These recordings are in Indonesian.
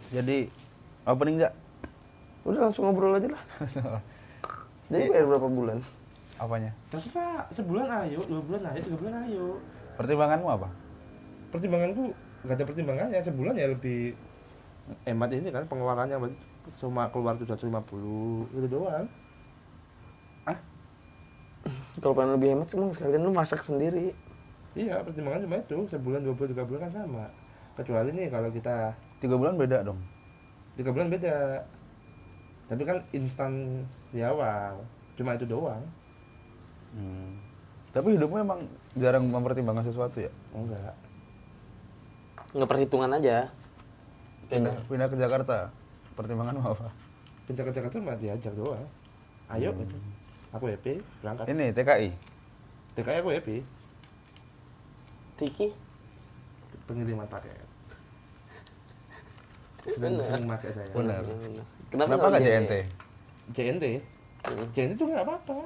Jadi opening Jak? Udah langsung ngobrol aja lah. Jadi bayar berapa bulan? Apanya? Terserah, sebulan ayo, 2 bulan ayo, 3 bulan ayo. Pertimbanganmu apa? Pertimbanganku nggak ada pertimbangannya, sebulan ya lebih hemat ini kan pengeluarannya cuma keluar 750 itu doang. Kalau pengen lebih hemat semua sekalian lu masak sendiri. Iya, pertimbangan cuma itu, sebulan, 2 bulan, 3 bulan kan sama. Kecuali nih kalau kita 3 bulan beda dong. 3 bulan beda. Tapi kan instan di awal, cuma itu doang. Tapi hidupmu emang jarang mempertimbangkan sesuatu ya? Enggak. Nggak perhitungan aja. Pindah ke Jakarta, pertimbanganmu apa? Pindah ke Jakarta cuma diajak doang. Ayo gitu. Aku happy, berangkat. Ini TKI? TKI aku happy, Tiki? pengiriman paket. Bener. Sering pakai saya. Benar. Kenapa Kenapa nggak JNT? JNT? JNT juga nggak apa-apa.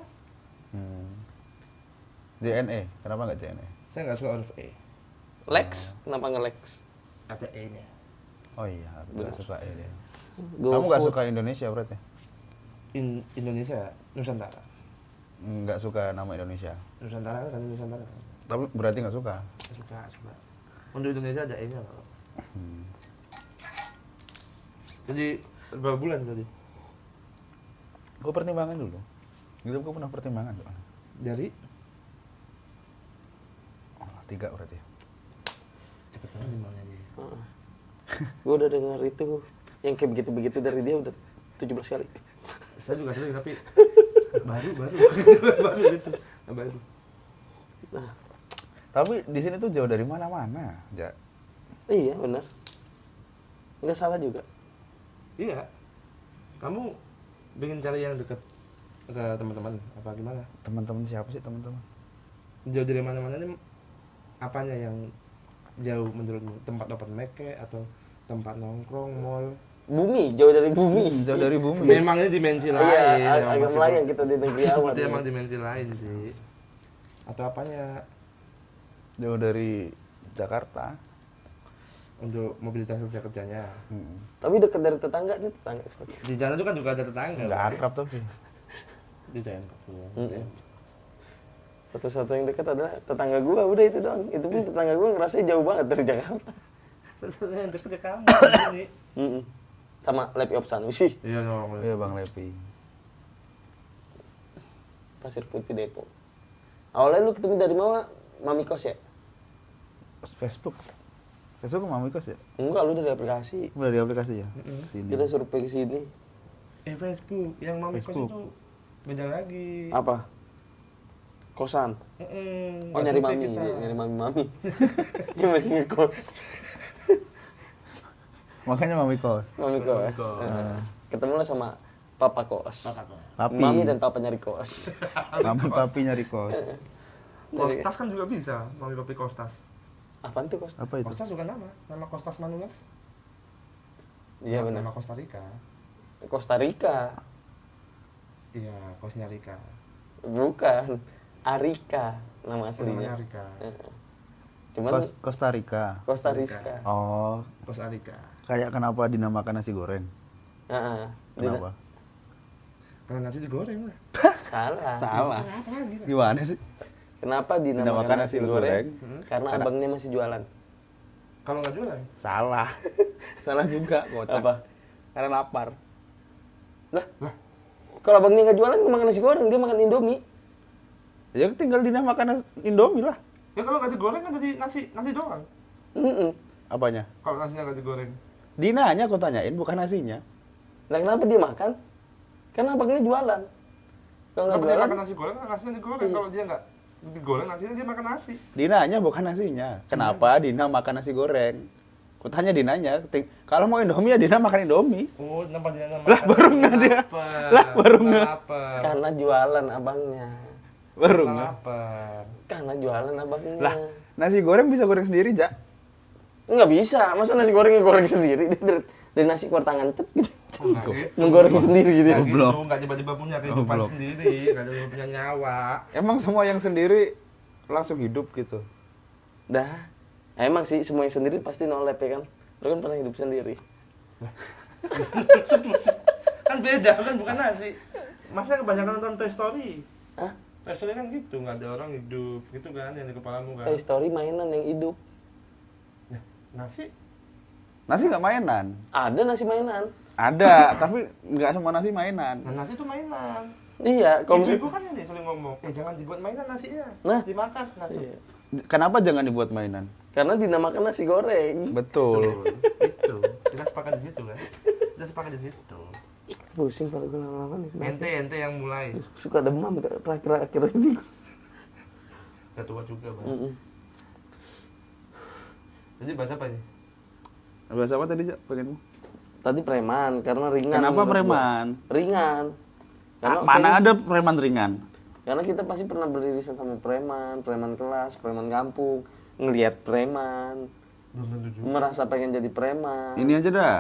JNE, kenapa nggak JNE? Saya nggak suka huruf E. Lex? Kenapa nggak Lex? Ada E-nya. Oh iya, aku nggak suka ya dia. Go Kamu nggak food. suka Indonesia berarti? Indonesia, Nusantara. Nggak suka nama Indonesia. Nusantara kan Nusantara. Tapi berarti nggak suka? Suka. Untuk Indonesia ada E-nya kalau. Jadi berapa bulan tadi? Gue pertimbangan dulu. Gitu gue pernah pertimbangan soalnya. Dari 3 berarti. cepet banget dimana dia. Gue udah denger itu yang kayak begitu-begitu dari dia udah 17 kali. Saya juga sering tapi baru gitu. Baru. Nah, Tapi di sini tuh jauh dari mana-mana, Ja. iya benar. Nggak salah juga. Iya. Kamu pengen cari yang dekat ke teman-teman apa gimana? Teman-teman siapa sih teman-teman? Jauh dari mana-mana ini apanya yang jauh menurutmu? Tempat open mic atau tempat nongkrong, mall? Bumi, jauh dari bumi. Jauh dari bumi. Memang ini dimensi lain. Iya, memang agak masih- melayang kita di negeri awan. Berarti emang dimensi lain sih. Atau apanya Jauh dari Jakarta. untuk mobilitas kerjanya? Tapi dekat dari tetangga nih, tetangga seperti. Di jalan itu kan juga ada tetangga. Nggak akrab tapi. Di Depok. Satu-satu yang dekat adalah tetangga gua, udah itu doang. Itu pun tetangga gua ngerasa jauh banget dari Jakarta. Terus yang deket ke kamu di sini. Sama Lepi of Sanusi, Iya dong. Iya Bang Lepi. Pasir Putih Depok. Awalnya lu ketemu dari Mami Kos ya? Facebook. Facebook Mami Kos ya? Enggak, lu dari aplikasi. Udah di aplikasi ya? Sini. Kita survei ke sini. Facebook, yang Mami Kos Facebook. itu beda lagi. Apa? Kosan. Oh, Nggak nyari survei mami, kita. nyari mami. Dia masih ngekos. Makanya Mami Kos. Mami kos. Ketemu lah sama Papa kos. Papi. Mami dan Papa nyari kos. Mami papi nyari kos. Kostas kan juga bisa, Mami Papi Kostas. Apaan tuh kos? Apa itu? Kostas bukan nama Kostas Manulas. Iya benar. Nama Costa Rica. Costa Rica. Iya, Kosnya Rica. Bukan. Arika nama Namanya aslinya. Rica. Cuman Costa Rica. Costa Rica. Oh, Costa Rica. kayak kenapa dinamakan nasi goreng? Heeh. Kenapa? Karena nasi digoreng lah. Salah. Salah. Apa lagi? Gimana sih? Kenapa dinamakan nasi goreng? Karena abangnya masih jualan. Kalau nggak jualan? Salah. Salah juga, kocak. Apa? Karena lapar. Lah, kalau abangnya nggak jualan, gue makan nasi goreng, dia makan Indomie. Ya tinggal dinamakan Indomie lah. Ya kalau nggak digoreng kan jadi nasi doang. Apanya? Kalau nasinya nggak digoreng. Dinanya kau tanyain, bukan nasinya. Nah, kenapa dia makan? Karena abangnya jualan. Kalau nggak Kalau dia jualan, makan nasi goreng, kan nasinya digoreng. Kalau dia nggak digoreng nasinya dia makan nasi. Dinanya bukan nasinya. Kenapa Dina makan nasi goreng? Kau tanya Dinanya. Kalau mau Indomie ya Dina makan Indomie. Oh, kenapa dia makan? Lah, baru nggak dia? Lah, baru nggak? karena jualan abangnya. Baru nggak? Lapar. Karena jualan abangnya. Lah, nasi goreng bisa goreng sendiri, Jak. Nggak bisa. Masa nasi gorengnya goreng sendiri? Dia dari nasi keluar tangan cet gitu. Oh, nggak gitu. Menggoreng sendiri gitu. Nggak gitu, Goblok. nggak tiba-tiba punya kehidupan Goblok. sendiri, nggak tiba-tiba punya nyawa. Emang semua yang sendiri langsung hidup gitu. Dah. Emang sih semua yang sendiri pasti nolep ya kan. Lu kan pernah hidup sendiri. Kan beda, kan bukan nasi. Masnya kebanyakan nonton Toy Story. Hah? Toy Story kan gitu, nggak ada orang hidup gitu kan yang di kepalamu kan. Toy Story mainan yang hidup. Nah, nasi Nasi nggak mainan. Ada nasi mainan. Ada, tapi nggak semua nasi mainan. Nah, nasi itu mainan. Iya, kalau Ibu misalnya kan ini sering ngomong, jangan dibuat mainan nasinya. Nah. Dimakan. Nah, tuh. Iya. Kenapa jangan dibuat mainan? Karena dinamakan nasi goreng. Betul. Itu. Kita sepakat di situ kan. Kita sepakat di situ. Pusing kalau gue lama-lama nih. Ente yang mulai. Suka demam terakhir-akhir ini. Udah tua juga, Bang. Mm-mm. Jadi bahasa apa ini? Bahasa apa tadi, Jak? Pengenmu? Tadi preman, karena ringan. Kenapa menurut gua. preman? Ringan. Karena Mana oke, ada preman ringan? Karena kita pasti pernah beririsan sama preman kelas, preman kampung, ngelihat preman, Belum tentu juga. merasa pengen jadi preman. Ini aja dah,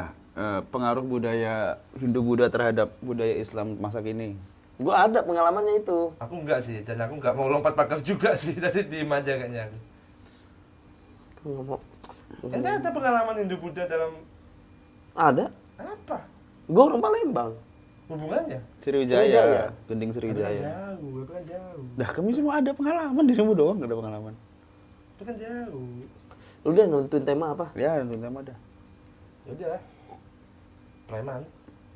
pengaruh budaya Hindu-Buddha terhadap budaya Islam masa kini. Gue ada pengalamannya itu. Aku enggak sih, dan aku enggak mau lompat pagar juga sih. Tadi diem aja kayaknya. Gua nggak mau. Ente ada pengalaman Hindu Buddha dalam Ada. apa? Gue orang Palembang. Hubungannya? Sriwijaya, Sriwijaya. Gending Tapi kan Sriwijaya. jauh, itu kan jauh. Dah kami semua ada pengalaman, dirimu doang gak ada pengalaman. Itu kan jauh. Lu udah nonton tema apa? Ya, itu tema dah. Yaudah. Preman.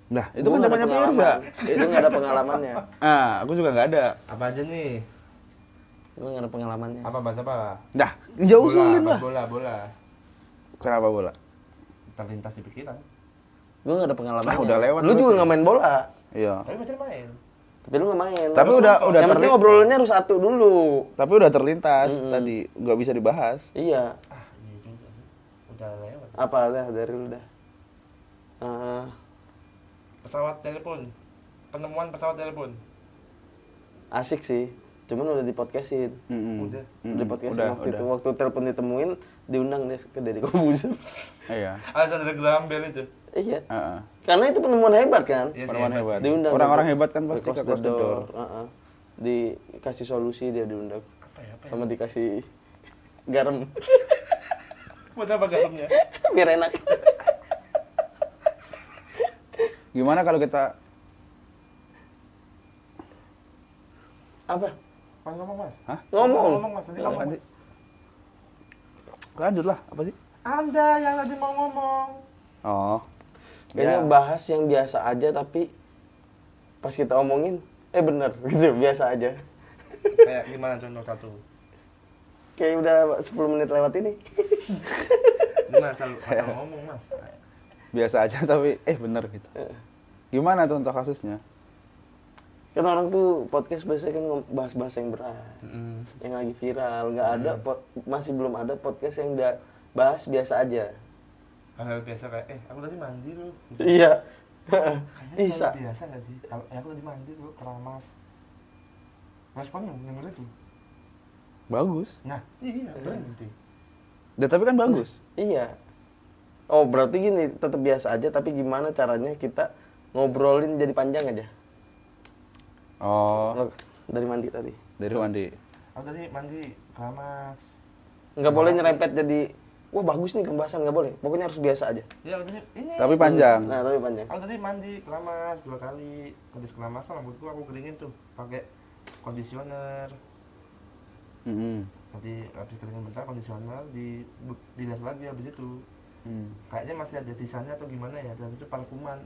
Nah, itu Gua kan nggak ada temanya pengalaman. Pirza. Itu nggak ada pengalamannya. Ah, aku juga nggak ada. Apa aja nih? Gue nggak ada pengalamannya. Apa bahasa apa? Dah, jauh usulin lah. Bola. Kenapa bola? Terlintas di pikiran. Gue nggak ada pengalamannya. Ah, udah lewat Lu berarti. juga nggak main bola. Iya. Tapi pacar main. Tapi lu nggak main. Tapi Harus udah nonton. udah Yang penting obrolannya harus satu dulu. Tapi udah terlintas tadi, nggak bisa dibahas. Iya. Ah, iya juga sih. Udah lewat. Apa dah dari lu dah? Pesawat telepon. Penemuan pesawat telepon. Asik sih. Cuman udah di podcastin. Udah. Di podcastin waktu itu. Waktu telepon ditemuin, diundang deh ke Deddy Kobuzer. Iya. Alexander Graham Bell itu. Iya. Heeh. Karena itu penemuan hebat kan? Iya sih, Penemuan hebat. Diundang. Orang-orang ke- hebat kan pasti ke close the door. Dikasih solusi dia diundang. Apa ya? Sama dikasih garam. Buat apa garamnya? Biar enak. Gimana kalau kita Apa? Mas ngomong, Mas. Hah? Ngomong. Mas. Nanti Apaan ngomong. sih? Lanjut lah, apa sih? Anda yang tadi mau ngomong. Oh. Kayaknya Ya. bahas yang biasa aja tapi pas kita omongin, bener gitu, biasa aja. Kayak gimana contoh satu? Kayak udah 10 menit lewat ini. Gimana asal ngomong, Mas? Biasa aja tapi bener gitu. Gimana contoh kasusnya? Kan orang tuh podcast biasanya kan bahas-bahas yang berat, yang lagi viral. Nggak ada, masih belum ada podcast yang udah bahas biasa aja. Hal biasa kayak, aku tadi mandi loh. Iya. Kayaknya Bisa. terlalu biasa nggak sih? Aku tadi mandi loh, keramas. Responnya denger itu. Bagus. Nah, iya, berhenti. Tapi kan bagus. Iya. Oh, berarti gini, tetap biasa aja tapi gimana caranya kita ngobrolin jadi panjang aja. Oh, Dari mandi tadi. dari mandi. Aku tadi mandi, keramas. Nggak boleh nyerempet jadi, wah bagus nih pembahasan, nggak boleh. Pokoknya harus biasa aja. Ya, aku tadi ini. Tapi panjang. Nah, tapi panjang. Aku tadi mandi, keramas 2 kali. Habis keramasan rambutku aku keringin tuh pakai conditioner. Nanti habis keringin bentar conditioner dilas lagi habis itu. Kayaknya masih ada sisanya atau gimana ya, dan itu parfuman.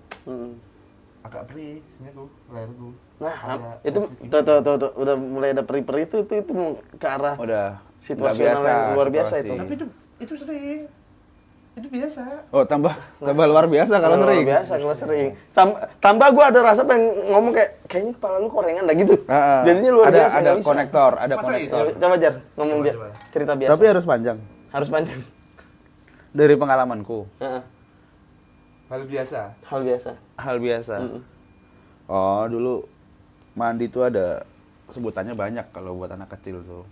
Agak perih sini tuh leherku. Nah, Ada itu tuh, udah mulai ada peri-peri itu mau ke arah Udah. situasional nggak yang luar biasa situasi. itu. Tapi itu sering. Itu biasa. Oh, tambah luar biasa kalau Luar sering. biasa kalau sering. Tambah gue ada rasa pengen ngomong kayaknya kepala lu korengan dah gitu. Jadinya luar biasa. Ada nggak bisa. konektor, ada Masa konektor. Coba Jar, ngomong Coba, dia. coba. Cerita biasa. Tapi harus panjang. harus panjang. Dari pengalamanku, Heeh. Hal biasa. Hal biasa. hal biasa. Oh, dulu mandi tuh ada sebutannya banyak kalau buat anak kecil tuh.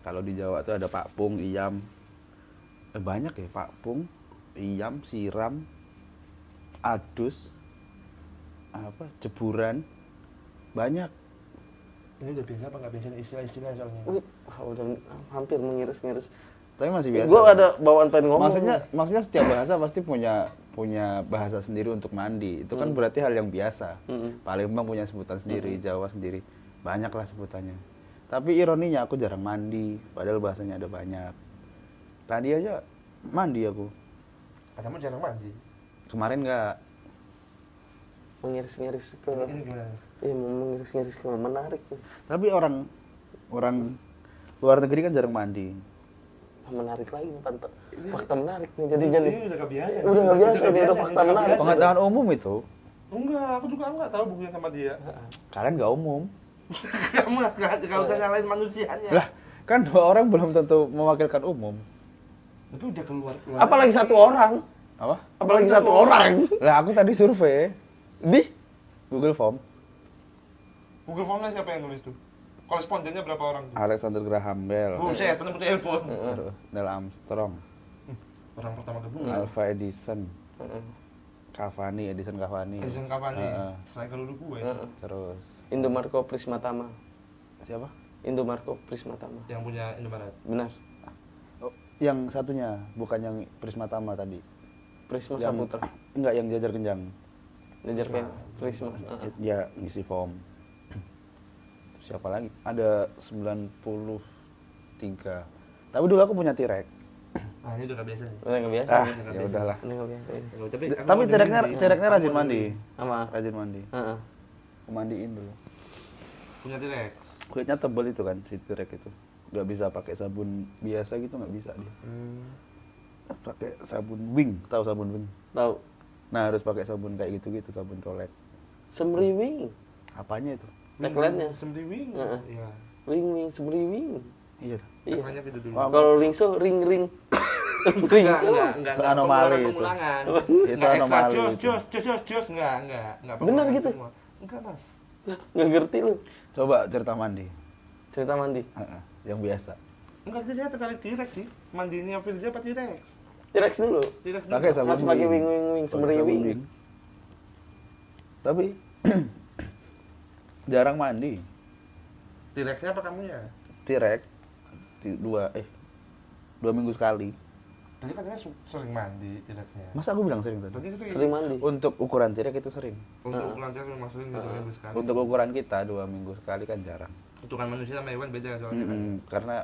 Kalau di Jawa tuh ada pakpung, iyam. Banyak ya, pakpung, iyam, siram, adus, jeburan. Banyak. Ini udah biasa apa nggak biasa istilah-istilah soalnya. Udah hampir mengiris-ngiris. Tapi masih biasa. Gue ada bawaan pengen ngomong. Maksudnya setiap bahasa pasti punya punya bahasa sendiri untuk mandi. Itu kan berarti hal yang biasa. Palembang punya sebutan sendiri, Jawa sendiri. Banyak lah sebutannya. Tapi ironinya aku jarang mandi, padahal bahasanya ada banyak. Tadi aja mandi aku. Kamu jarang mandi. Kemarin nggak. Mengiris-ngiris ke Ini gimana? iya, mengiris-ngiris ke menarik tuh. Tapi orang luar negeri kan jarang mandi. Menarik lagi tante. Fakta menarik nih jadi Ini udah kebiasa. udah nggak biasa ini udah fakta menarik. Pengetahuan umum itu. Enggak, aku juga enggak tahu bukunya sama dia. Kalian nggak umum. Kamu enggak usah nyalain manusianya. Lah, kan 2 orang belum tentu mewakilkan umum. Tapi udah keluar. Apalagi 1 orang. Apa? Apalagi 1 orang. Lah aku tadi survei Di Google Form. Google Formnya siapa yang nulis tuh? Korespondennya berapa orang tuh? Alexander Graham Bell, Buset, penemu telepon. terus Neil Armstrong, Orang pertama ke bulan. Alva Edison, Edison Cavani, Edison Cavani. Striker dulu gue. terus Indomarko Prismatama. siapa? Indomarko Prismatama. Yang punya Indomaret. Benar. Oh, yang satunya, bukan yang Prismatama tadi. Prisma Yang Saputra. enggak yang jajar genjang. Jajar kayak Prisma. Dia ngisi form. Siapa lagi? Ada 93. Tapi dulu aku punya T-Rex. Ah, ini udah gak biasa nih. Udah nggak biasa. Ah, ini. ya udahlah. Ini nggak biasa ini. Tapi Tapi T-Rex-nya rajin mandi. Apa? Rajin mandi. Heeh. Aku mandiin dulu. punya T-Rex. Kulitnya tebal itu kan si T-Rex itu. Nggak bisa pakai sabun biasa gitu, nggak bisa dia. Pakai sabun Wing, tahu sabun Wing? Tahu. Nah, harus pakai sabun kayak gitu-gitu, sabun toilet. Semriwing. Apanya itu? Tagline-nya. Semriwing. Heeh. Iya. Ring semriwing. Iya. Iya. Tagline-nya gitu dulu. Wah, Kalau ringso ring. Ringso. Enggak. Itu anomali itu. Pengulangan. Itu Enggak ekstra anomali jos, enggak. Benar pengulangan gitu? semua. Enggak, Mas. Nggak ngerti lu. Coba cerita mandi. Cerita mandi. Heeh, yang biasa. Enggak, tadi saya tertarik T-Rex sih. Mandinya Firza apa T-Rex? T-Rex dulu. T-Rex dulu. Pakai sabun Masih pakai Wing. wing Pakai semriwing. sabun Wing. Tapi jarang mandi. T-Rex-nya apa kamunya? T-Rex 2 minggu sekali. Tadi katanya sering mandi T-Rex-nya. Masa aku bilang sering tadi? Tadi itu Sering mandi. Untuk ukuran T-Rex itu sering. untuk ukuran T-Rex memang sering 2 minggu sekali. Untuk ukuran kita 2 minggu sekali kan jarang. Hitungan manusia sama hewan beda soalnya kan. Karena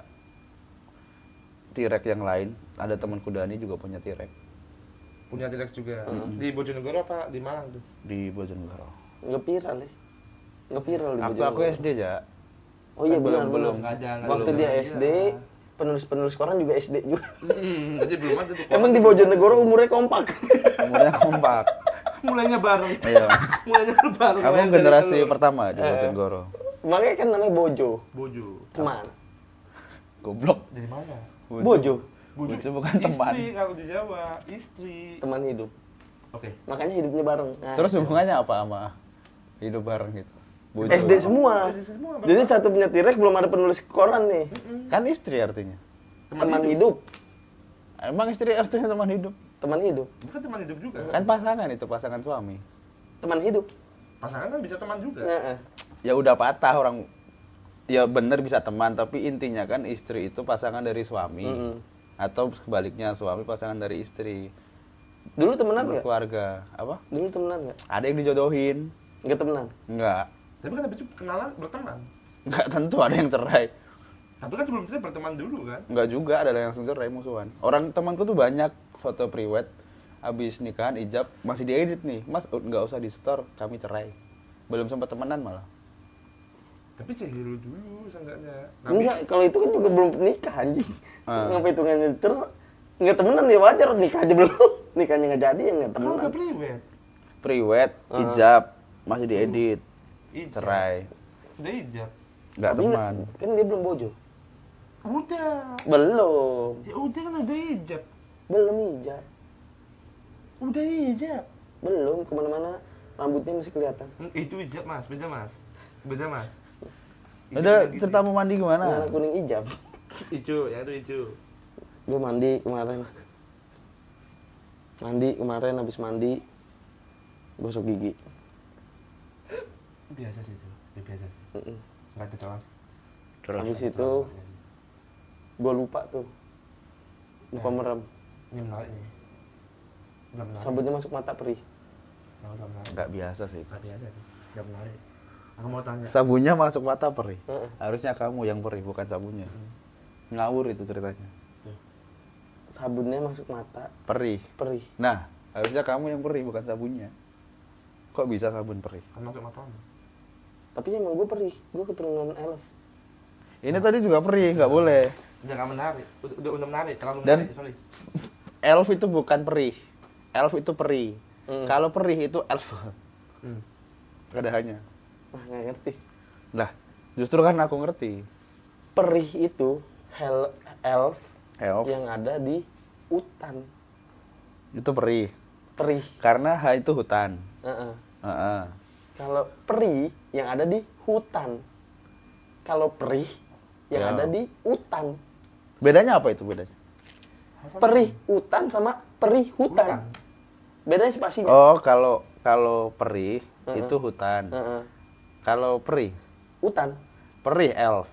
T-Rex yang lain, ada temanku Dani juga punya T-Rex Punya T-Rex juga. Di Bojonegoro apa di Malang tuh? di Bojonegoro. Nggak viral ya. Nggak viral di Waktu aku Bojonegoro. SD aja. Oh iya Kan benar. belum. Nggak ada. Waktu belum. dia Iya. SD, penulis koran juga SD juga. Jadi belum ada tuh. Emang di Bojonegoro umurnya kompak. Umurnya kompak. Mulainya bareng. Iya. Mulainya bareng. Aku Mulainya generasi dari telur. pertama di Bojonegoro. Makanya kan namanya Bojo. Bojo. Teman. Goblok. Dari mana? Bojo. Bojo bukan teman. Istri kalau di Jawa, istri. Teman hidup. Oke. Makanya hidupnya bareng. Nah, Terus hubungannya apa sama hidup bareng gitu? Bojo. SD semua. Jadi semua bareng. Jadi satu punya T-Rex belum ada penulis koran nih. Kan istri artinya. Teman hidup. Emang istri artinya teman hidup? Teman hidup. Bukan teman hidup juga. Kan pasangan itu, pasangan suami. Teman hidup. Pasangan kan bisa teman juga. Heeh. Ya udah patah orang. Ya bener bisa teman, tapi intinya kan istri itu pasangan dari suami. Atau sebaliknya suami pasangan dari istri. Dulu temenan nggak? Keluarga. Apa? Dulu temenan nggak? Ada yang dijodohin? Nggak temenan. Enggak. Tapi kan habis itu kenalan berteman. Enggak tentu ada yang cerai. Tapi kan sebelum itu berteman dulu kan. Enggak juga, ada yang langsung cerai musuhan. Orang temanku tuh banyak foto priwet habis nikahan ijab masih diedit nih. Mas nggak usah di store, kami cerai. Belum sempat temenan malah. Tapi cehiro dulu seenggaknya. Enggak, kalau itu kan juga belum nikah anjing. Ngapa hitungannya nggak temenan ya wajar nikah aja belum. Nikahnya nggak jadi ya nggak Kan temenan. udah priwet. Priwet, ijab masih diedit, Ijab. cerai. Udah ijab. Enggak Tapi teman. kan dia belum bojo. Udah. Belum. Ya udah kan udah ijab. Belum ijab. Udah ijab. Belum kemana-mana rambutnya masih kelihatan. Itu ijab mas, beda mas. Beda mas. Ada cerita mau mandi Warna gimana? kuning ijab. Ijo, ya itu ijo. Gue mandi kemarin. Habis mandi gosok gigi. Biasa sih itu, ya, biasa sih. Nggak ada celah. Habis itu gue lupa tuh. Lupa merem. Ini menarik nih. Sabunnya masuk mata perih. Nggak biasa sih. Nggak biasa sih. Nggak menarik. Aku mau tanya. Sabunnya masuk mata perih. Harusnya kamu yang perih, bukan sabunnya. Ngawur itu ceritanya. Sabunnya masuk mata Perih. perih. Nah, harusnya kamu yang perih, bukan sabunnya. Kok bisa sabun perih? Kan masuk matamu. Tapi emang gue perih, gue keturunan elf. Ini tadi juga perih, nggak boleh. Udah nggak menarik. Udah menarik. Terlalu Dan- menarik. Sorry. Elf itu bukan perih. Elf itu perih. Kalau perih itu elf. Ada hanya. Nah, nggak ngerti. Lah, justru kan aku ngerti. Perih itu elf Elf yang ada di hutan. itu perih. Perih. Karena H itu hutan. Heeh. Heeh. Kalau perih yang ada di hutan. Kalau perih yang Ya. ada di hutan. Bedanya apa itu bedanya? Perih hutan sama perih hutan. Bedanya spasinya. Oh, kalau perih itu hutan. Heeh. Kalau perih, Hutan. perih elf.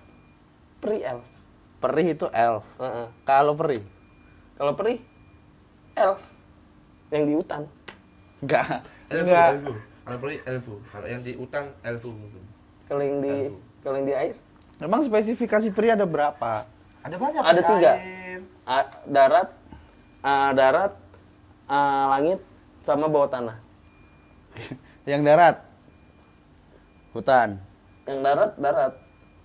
Perih elf. Perih itu elf. Heeh. Kalau perih, Kalau perih elf yang di hutan. enggak. Elfu. Kalau pergi elfu. Kalau yang di hutan elfu. Kalau yang di Elfu. kalau yang di air Memang spesifikasi perih ada berapa? Ada banyak. Ada di 3. air. Darat, langit, sama bawah tanah. Yang darat, hutan. Yang darat.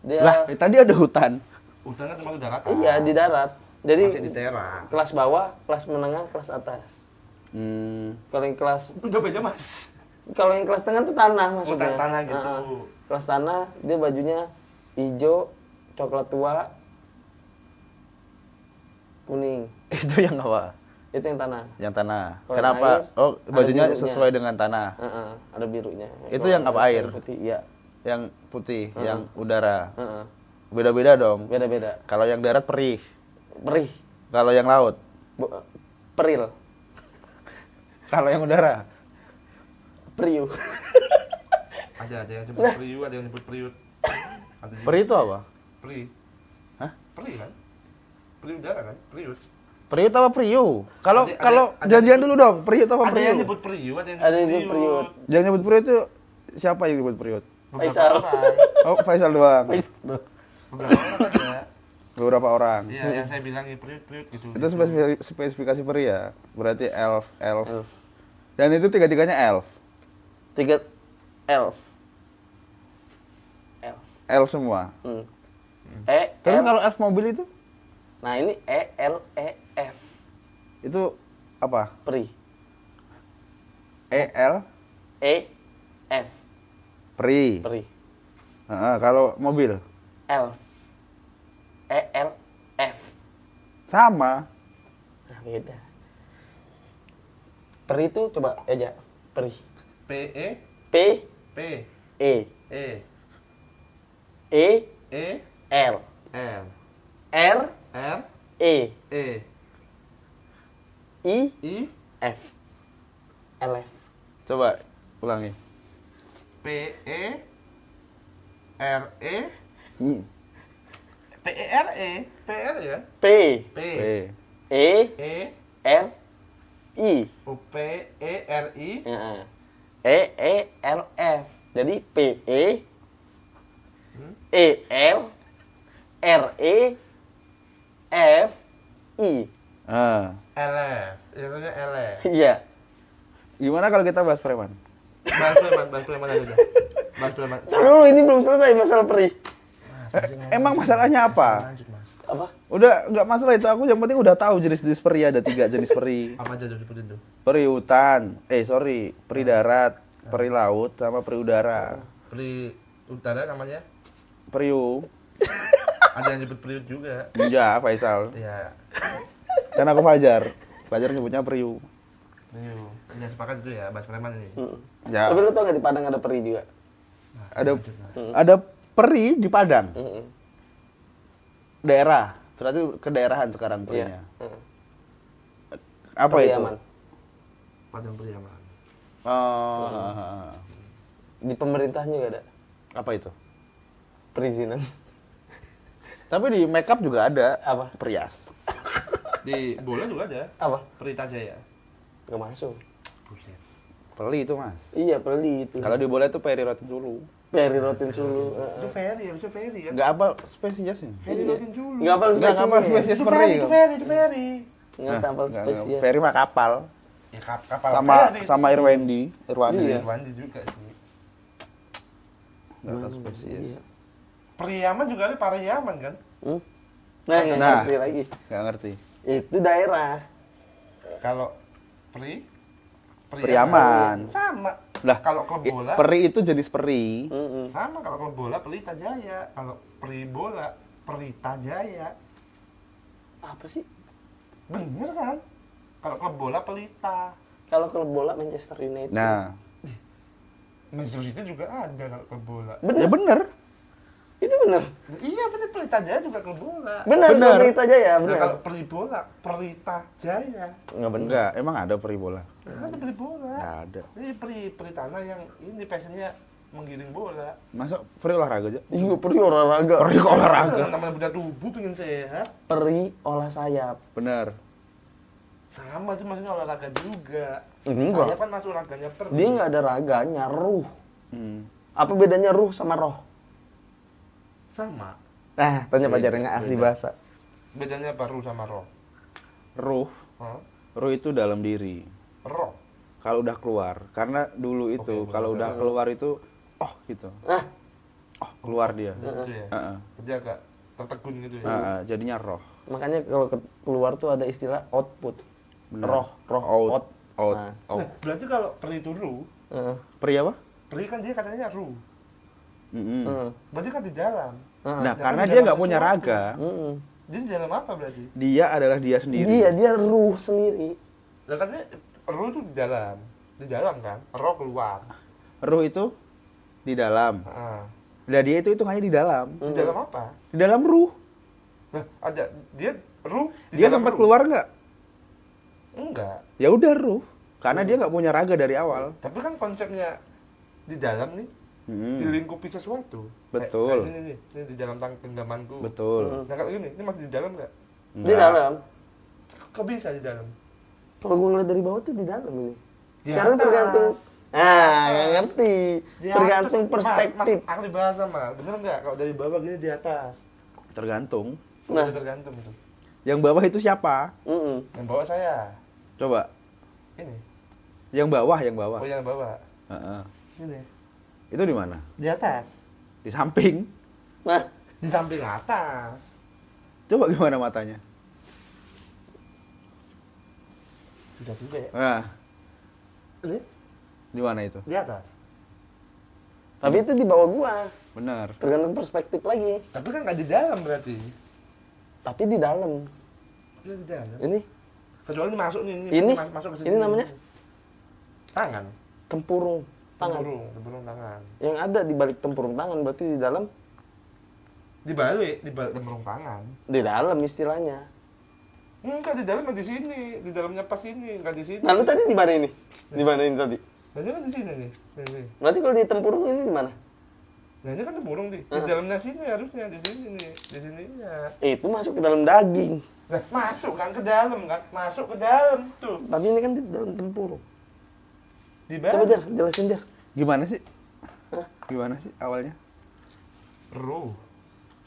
Dia Lah, tadi ada hutan. Hutan kan termasuk daratan. iya di darat. Jadi Masih di teras. kelas bawah, kelas menengah, kelas atas. Kalau yang kelas Udah beda mas. kalau yang kelas tengah tuh tanah maksudnya. Tanah gitu. Kelas tanah dia bajunya hijau, coklat tua, kuning. Itu yang apa? Itu yang tanah. Yang tanah. Kalau Kenapa? air, Oh, ada bajunya birunya. sesuai dengan tanah. Ada birunya. Itu Kalau yang apa, air? Putih, iya. Yang putih, yang udara. Heeh. Beda-beda dong. Beda-beda. Kalau yang darat perih. Perih, Kalau yang laut. peril, Kalau yang udara. periu. Ada yang nyebut periu, ada yang nyebut periut. Ada juga. Perih itu apa? Peri. Hah? Peri kan? Peri udara kan? Periut. Periut apa priu? Kalau Ada- kalau ada- janjian dulu dong, periut apa Ada yang priu? nyebut periu, ada yang Ada yang nyebut nyebut periut. Jangan nyebut periut itu siapa yang nyebut periut? Beberapa Faisal. orang. Oh, Faisal doang. Beberapa orang ada. Beberapa orang. Iya, yang saya bilang ini periut gitu. Itu spesifikasi peri ya. Berarti elf. Dan itu tiga-tiganya elf. 3 elf. Elf. Elf semua. L. Terus kalau elf mobil itu? Nah, ini ELEF. Itu apa? Peri. EL EF. peri. Peri. Kalau mobil Elf. ELF. sama. Nah, beda. Peri itu coba aja. Peri. P E P P E E E E L L R R E E I I F. LF. Coba ulangi. P E R E P E R E P R ya P P P. E E R I. O P E R I E L F. Jadi P E L R E F I. L F ya kan L F. Iya. Gimana kalau kita bahas preman? Bahas preman aja dah. Bahas preman. Dulu ini belum selesai masalah peri. Emang masalahnya apa? Lanjut mas. Apa? Udah nggak masalah itu, aku yang penting udah tahu jenis-jenis peri, ada 3 jenis peri. Apa aja tuh sebutin tuh? Peri hutan, peri darat, peri laut, sama peri udara. Peri utara namanya. Periu. Ada yang nyebut periut juga. Ya, Faisal. Ya. Kan aku Fajar. Fajar nyebutnya periu. Periu. Udah sepakat itu ya bahas preman ini. Ya. Tapi lu tau gak di Padang ada peri juga? Ada peri di Padang. Daerah. Berarti kedaerahan sekarang perinya. Apa itu? Aman. Padang Priaman. Oh. Di pemerintah juga ada Apa itu? perizinan. Tapi di makeup juga ada. Apa? Perias. Di bola juga ada. Apa? Pelita Jaya. nggak masuk. Buset. Peli itu mas. Iya peli itu. Kalau di bola itu perirotin dulu. perirotin dulu. Itu Ferry, harusnya Ferry kan? Nggak apa spesiesnya. Ferry rotin dulu. Nggak hafal Nggak apa spesies. spesies Itu peri. Ferry, itu Ferry, itu Ferry. Nggak hafal spesies. Ferry mah kapal. Ya kapal Sama Ferry. sama Irwandi. Irwandi. Iya. Irwandi juga sih. Nggak tahu spesies. Iya. Priaman juga ada Pariaman kan? Nah, nggak Nah. ngerti lagi. Nggak ngerti. Itu daerah. Kalau Priaman. Sama. Lah, Kalau klub bola peri itu jenis peri. sama, kalau klub bola Pelita Jaya, kalau pri bola Pelita Jaya. Apa sih? Bener kan? Kalau klub bola Pelita. Kalau klub bola Manchester United. Nah, Manchester City juga ada kalau klub bola. ya bener. Itu bener. Iya bener, Pelita Jaya juga klub bola. Bener, Bener. Pelita aja ya, Nah, bener. kalau pri bola Pelita Jaya. Enggak bener. Enggak, emang ada peri bola? Ada pri bola. Nggak ada. Ini pri tanah yang ini passionnya menggiring bola. Masa peri olahraga aja? Iya, peri olahraga. Peri olahraga. Namanya beda tubuh pengen sehat. Peri olah sayap. Bener. Sama tuh maksudnya olahraga juga. Enggak. Saya kan masuk olahraganya per. Dia nggak ada raganya, ruh. Hmm. Apa bedanya ruh sama roh? Sama. Nah, tanya pacar yang nggak ahli bahasa. Bedanya apa ruh sama roh? Ruh. Hah? Ruh itu dalam diri. Roh. Kalau udah keluar, karena dulu itu Oke, kalau udah keluar itu, gitu. Ah, Keluar dia. Gitu ya. Heeh. Jadi agak tertegun gitu ya. Jadinya roh. makanya kalau keluar tuh ada istilah output. Bener. Roh, Out. Out. Nah. Nah, berarti kalau peri itu ruh, Heeh. Peri apa? peri kan dia katanya ruh. Mm-mm. Heeh. Berarti kan di dalam. Heeh. Nah, Ya, karena kan dia dalam nggak punya sesuatu. raga, Heeh. Dia di dalam apa berarti? dia adalah dia sendiri. Dia ruh sendiri. Lah katanya ruh itu di dalam. Di dalam kan? Roh keluar. Ruh itu di dalam. Heeh. Lah dia itu hitungannya di dalam. Di dalam apa? Di dalam ruh. Nah, ada dia ruh di Dia dalam sempat ruh. keluar nggak? Enggak. Ya udah ruh. Karena dia nggak punya raga dari awal. Tapi kan konsepnya di dalam nih, Mm-mm. dilingkupi sesuatu. Betul. Kayak ini di dalam genggamanku. Betul. Nah kalau ini masih di dalam nggak? Di Nggak. dalam. Kok bisa di dalam? Kalau gue ngeliat dari bawah tuh di dalam ini. Di Sekarang atas. tergantung. Ah, nggak ngerti. Di Tergantung atas. perspektif. Mas, ahli bahasa mah, bener nggak? Kalau dari bawah gini di atas. Tergantung. Nah. Udah tergantung tuh. Yang bawah itu siapa? Mm-mm. Yang bawah saya. Coba. Ini. Yang bawah, yang bawah. Oh yang bawah. Heeh. Ini. Itu di mana? Di atas. Di samping. Nah, Di samping atas. Coba gimana matanya? Sudah juga ya. Nah, Ini di mana itu? di atas. tapi itu di bawah gua. Benar. Tergantung perspektif lagi. Tapi kan nggak di dalam berarti. Tapi di dalam. Ini di dalam. Ini Kecuali ini masuk nih. Ini? masuk ke sini. Ini namanya? Tangan. tempurung tangan. Tempurung tangan. Yang ada di balik tempurung tangan berarti di dalam. Di balik tempurung tangan. Di dalam istilahnya. Enggak, di dalam di sini, di dalamnya pas ini, enggak di sini. Nah, lu tadi di mana ini? Di mana ini tadi? Nah, ini kan di sini nih. Nih. Berarti kalau di tempurung ini di mana? Nah, ini kan tempurung di dalamnya sini harusnya, di sini nih, di sininya. Itu masuk ke dalam daging. Nah, masuk kan ke dalam kan, masuk ke dalam tuh. Tapi ini kan di dalam tempurung. Di Coba bawah. Jar, jelasin Jar. Gimana sih? Hah? Gimana sih awalnya? Ruh.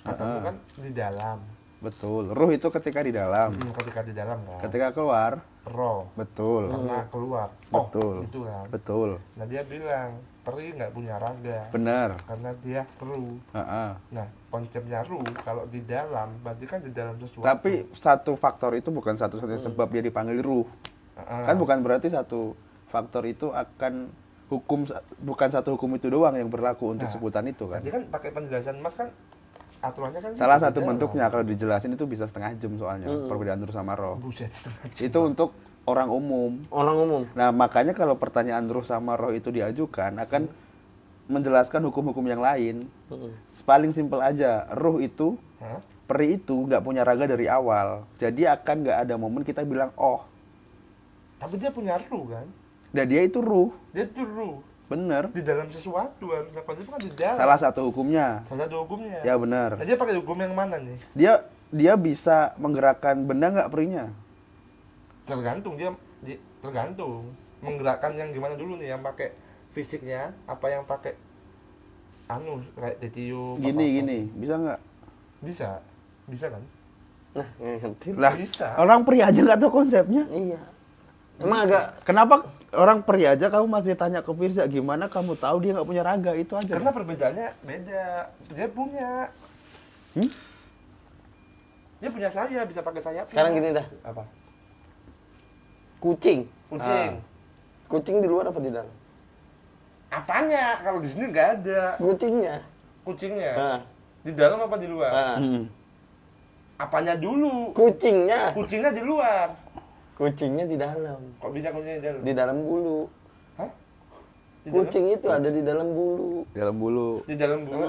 Ketemu kan di dalam. Betul. Ruh itu ketika di dalam. Ketika di dalam kan. Ketika keluar, Roh. betul. Karena keluar. Betul. Itu kan. Betul. Nah, dia bilang, peri nggak punya raga. Benar. Karena dia ruh. Heeh. Nah, konsepnya ruh kalau di dalam, berarti kan di dalam sesuatu. Tapi satu faktor itu bukan satu-satunya sebab dia dipanggil ruh. Heeh. Kan bukan berarti satu faktor itu akan bukan satu hukum itu doang yang berlaku untuk Nah, sebutan itu kan. Nanti kan pakai penjelasan Mas kan aturannya kan Salah di satu dalam. bentuknya kalau dijelasin itu bisa setengah jam soalnya perbedaan ruh sama roh. Buset. Itu untuk orang umum. Orang umum. Nah, makanya kalau pertanyaan ruh sama roh itu diajukan akan menjelaskan hukum-hukum yang lain. Paling simpel aja, ruh itu, Hah? peri itu nggak punya raga dari awal. Jadi akan nggak ada momen kita bilang, oh, Tapi dia punya ruh kan? dan dia itu ruh. Dia tuh ruh Bener. di dalam sesuatu kan. Nah, itu kan di dalam. Salah satu hukumnya. Salah satu hukumnya. Ya benar. Nah, dia pakai hukum yang mana nih? Dia bisa menggerakkan benda nggak perinya? Tergantung dia tergantung menggerakkan yang gimana dulu nih, yang pakai fisiknya apa yang pakai kayak Detio Gini, bisa nggak? bisa kan? Nah, ngerti. Lah, Bisa. orang pria aja nggak tahu konsepnya. Iya. Emang agak Kenapa orang pria aja kamu masih tanya ke Firza, gimana kamu tahu dia nggak punya raga? Itu aja. Karena perbedaannya beda. Dia punya. Dia punya saya, bisa pakai sayap. sekarang gini dah. Apa? Kucing. Kucing di luar apa di dalam? Apanya? Kalau di sini nggak ada. Kucingnya. Nah. Di dalam apa di luar? Nah. Apanya dulu? Kucingnya Di luar. Kucingnya di dalam. Kok bisa kucingnya di dalam? Di dalam bulu. Hah? Di Kucing itu ada di dalam bulu. Dalam bulu. Di dalam bulu.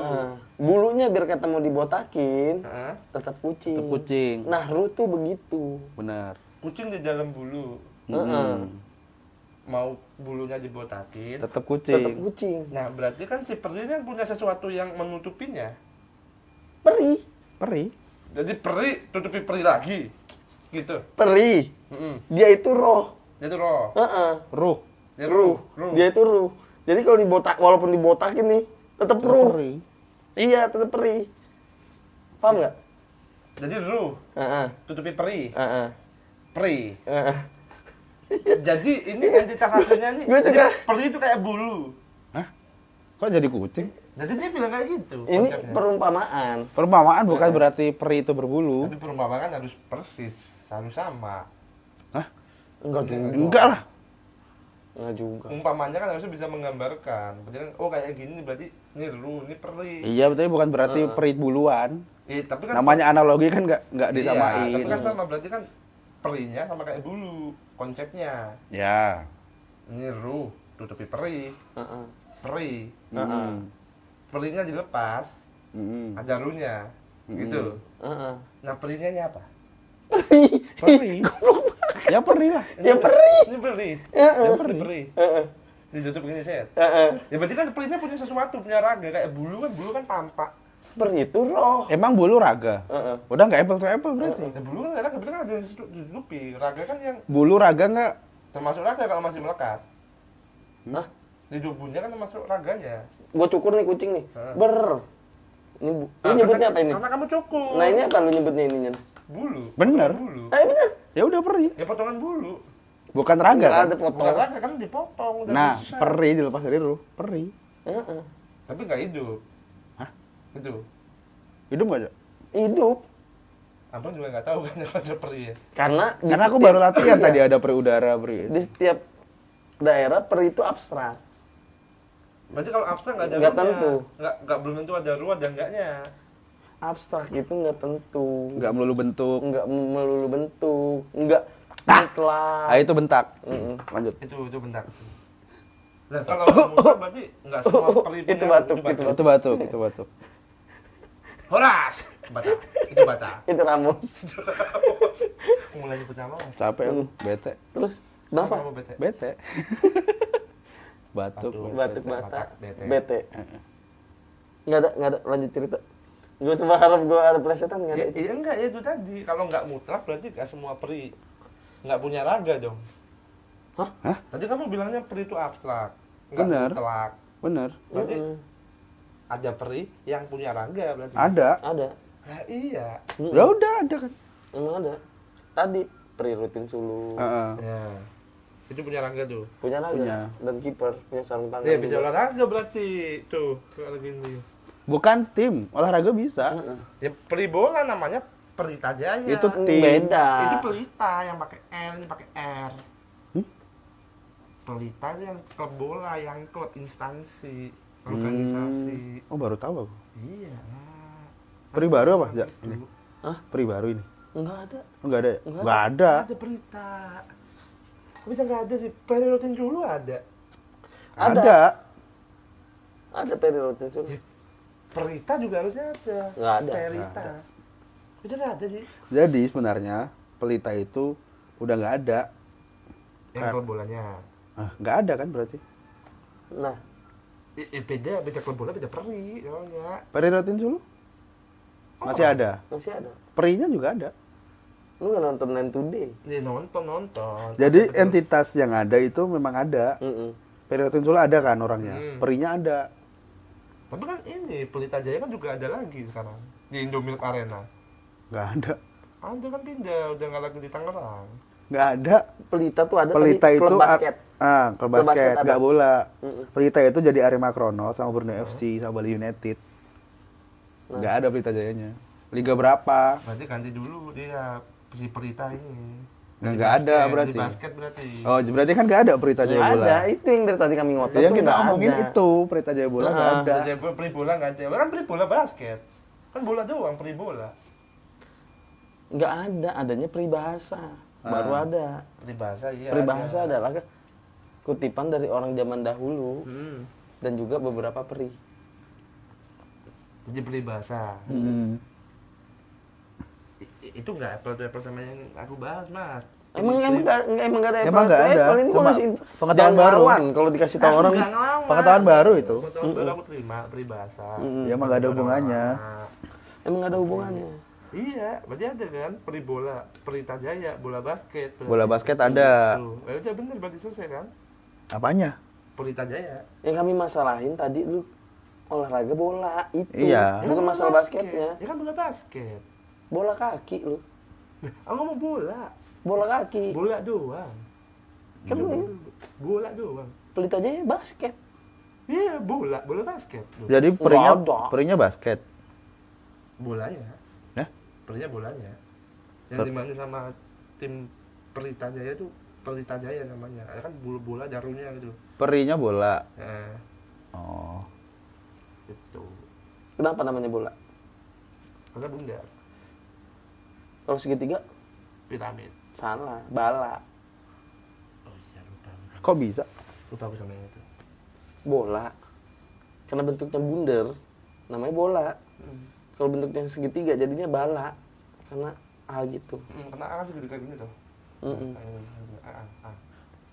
Bulunya biar ketemu dibotakin, Hah? tetap kucing. Tetap kucing. Nah, Ru tuh begitu. Benar. Kucing di dalam bulu. Mau bulunya dibotakin. Tetap Tetap kucing. kucing. Nah, berarti kan si peri ini punya sesuatu yang menutupinya. Peri. Peri. Jadi peri tutupi peri lagi. Gitu. Peri. Dia itu roh. Dia tuh roh. Ruh. Dia Ruh. Dia itu ruh. Jadi kalau dibotak, walaupun dibotakin nih, tetap ruh. Peri. Iya, tetap peri. Paham nggak? Jadi ruh tutupi peri. Peri. Jadi ini entitas aslinya nih. Gue Jadi juga. peri itu kayak bulu. Hah? Kok jadi kucing? Jadi dia bilang kayak gitu. Ini konsepnya. perumpamaan. Perumpamaan bukan berarti peri itu berbulu. Tapi perumpamaan harus persis, harus sama. Hah? Enggak juga. Enggak lah. Enggak juga. Umpamanya kan harusnya bisa menggambarkan. Berarti kan, oh kayak gini berarti ini ruh, ini peri. Iya, tapi bukan berarti peri buluan. Tapi kan Namanya analogi kan nggak iya, disamain. tapi kan sama, berarti kan perinya sama kayak bulu konsepnya. Ya. Ini ruh, tutupi peri. Peri. Perinya dilepas, ada ruhnya. Gitu. Nah, perinya ini apa? Peri. Ya peri lah. Ya peri. Ini peri. Ya Ini peri. peri. Ditutup begini set. Ya berarti kan perinya punya sesuatu, punya raga kayak bulu kan tampak. Peri itu roh. Emang bulu raga? Udah nggak apple to apple berarti. Ya bulu kan raga, berarti kan ada yang ditutupi. Raga kan yang Bulu raga nggak? termasuk raga kalau masih melekat. Hah? Di tubuhnya kan termasuk raganya. Gue cukur nih kucing nih. Ber. Ini lu Nah, nyebutnya apa ini? Karena kamu cukur. Nah, ini apa lu nyebutnya ininya? Bulu. Bener. Potongan Bulu. Nah, benar. Ya udah peri. Ya potongan bulu. Bukan raga Enggak kan? ada Bukan potong. raga kan dipotong udah Nah, bisa. peri dilepas dari ruh. Peri. Tapi nggak hidup. Hah? Itu. Hidup nggak, Jak? Hidup. Abang juga nggak tahu kan konsep peri ya. Karena Karena aku baru latihan tadi ada peri udara, peri. di setiap daerah peri itu abstrak. Berarti kalau abstrak nggak ada Nggak ruhnya. tentu. Nggak belum tentu ada ruh dan enggaknya. Abstrak itu nggak tentu. Nggak melulu bentuk. Nggak melulu bentuk. Nggak mutlak. Ah, itu bentak. Lanjut. Itu bentar. Nah, kalau mutlak berarti nggak semua peri punya. Itu batuk, Itu batuk, itu batuk. Horas. Bata. Itu bata. Itu Ramos. Mulai nyebut nama. Capek lu, bete. Terus kenapa? Kamu bete. Bete. Batuk. Batuk bete. bata. Bete. Bete. Nggak ada. Lanjut cerita. Gue cuma harap gue ada plesetan nggak ada. Ya, iya enggak, ya itu tadi. Kalau nggak mutlak berarti nggak semua peri nggak punya raga dong. Hah? Hah? Tadi kamu bilangnya peri itu abstrak, nggak Benar. mutlak. Bener. Berarti ada peri yang punya raga berarti. Ada. Ada. Nah, iya. Ya udah ada kan. Emang ada. Tadi peri rutin sulu. Heeh. Ya. Itu punya raga tuh. Punya naga. Punya. Dan kiper. Punya sarung tangan. Ya bisa juga. olahraga berarti. Tuh, kayak gini. Bukan tim, olahraga bisa. Ya peri bola namanya Pelita Jaya. Itu tim. Beda. Itu pelita yang pakai L, ini pakai R. Pelita itu yang klub bola, yang klub instansi, organisasi. Oh, baru tahu aku. Iya. Peri baru apa, Jak? Ini. Hah? Peri baru ini. Enggak ada. Oh, enggak ada ya? Enggak Enggak ada. Ada pelita. Kok bisa nggak ada sih? Peri rutin dulu ada. Ada. Ada peri rutin sulu. Perita juga harusnya ada. Nggak ada. Perita. Bisa nggak ada sih? Jadi sebenarnya pelita itu udah nggak ada. Yang klub bolanya. Ah, nggak ada kan berarti? Nah, Beda klub bola, beda peri. Oh enggak. Peri rutin dulu? Masih ada. masih ada. Perinya juga ada. Lu nggak nonton Line Today? Ya nonton. Jadi Ada entitas yang ada itu memang ada. Periode Sula ada kan orangnya. Perinya ada. Tapi kan ini Pelita Jaya kan juga ada lagi sekarang di Indomilk Arena. Nggak ada. Ada kan pindah, udah nggak lagi di Tangerang. Nggak ada. Pelita tuh ada Pelita tadi, itu klub basket. klub basket, ada. nggak bola. Pelita itu jadi Arema Kronos sama Borneo FC sama Bali United. Nggak ada Pelita Jayanya. Liga berapa? Berarti ganti dulu dia si Pelita ini. Nggak ada berarti. Di basket berarti. Oh, berarti kan nggak ada Pelita Jaya Nggak Bola. ada, itu yang dari tadi kami ngotot Yang tuh kita nggak ngomongin ada. itu Pelita Jaya Bola nggak ada. Jadi beli bola nggak ada. Kan beli bola basket. Kan bola doang, beli bola. Nggak ada, adanya peribahasa. Baru ada. Peribahasa iya. Peribahasa adalah kutipan dari orang zaman dahulu dan juga beberapa peri. Jadi peribahasa. Itu nggak apple to apple sama yang aku bahas, Mas. Emang nggak ada Emang nggak apple to ada. apple. Ini gua Cuma ngasih pengetahuan jangan baru. ngelawan kalau dikasih tahu orang. Nggak ngelawan. Pengetahuan baru itu. Pengetahuan baru aku terima peribahasa. Ya emang nggak ada hubungannya. Emang nggak ada hubungannya. Iya, berarti ada kan peri bola, Pelita Jaya, bola basket. Berarti. Bola basket ada. Tuh, udah bener berarti selesai kan? Apanya? Pelita Jaya. Yang kami masalahin tadi lu olahraga bola itu. Iya. Bukan bola masalah basket. basketnya. Ya kan bola basket. Bola kaki lu. Aku ngomong bola. Bola kaki. Bola doang. Kan lu ya, Bola doang. Pelita aja basket. Iya, bola basket. Tuh. Jadi Nggak ada. perinya basket. Bolanya. Nah, Perinya bolanya. Yang dimainin sama tim Pelita Jaya tuh Pelita Jaya namanya. Ya kan bola jarunya gitu. perinya bola. Nah, Oh. itu. Kenapa namanya bola? Karena bundar. Kalau segitiga Piramid. salah, bala. Oh iya, lupa. Kok bisa? Lupa aku sama yang itu. Bola. Karena bentuknya bundar, namanya bola. Kalau bentuknya segitiga jadinya bala. Karena gitu. Karena A kan segede kayak gini tuh.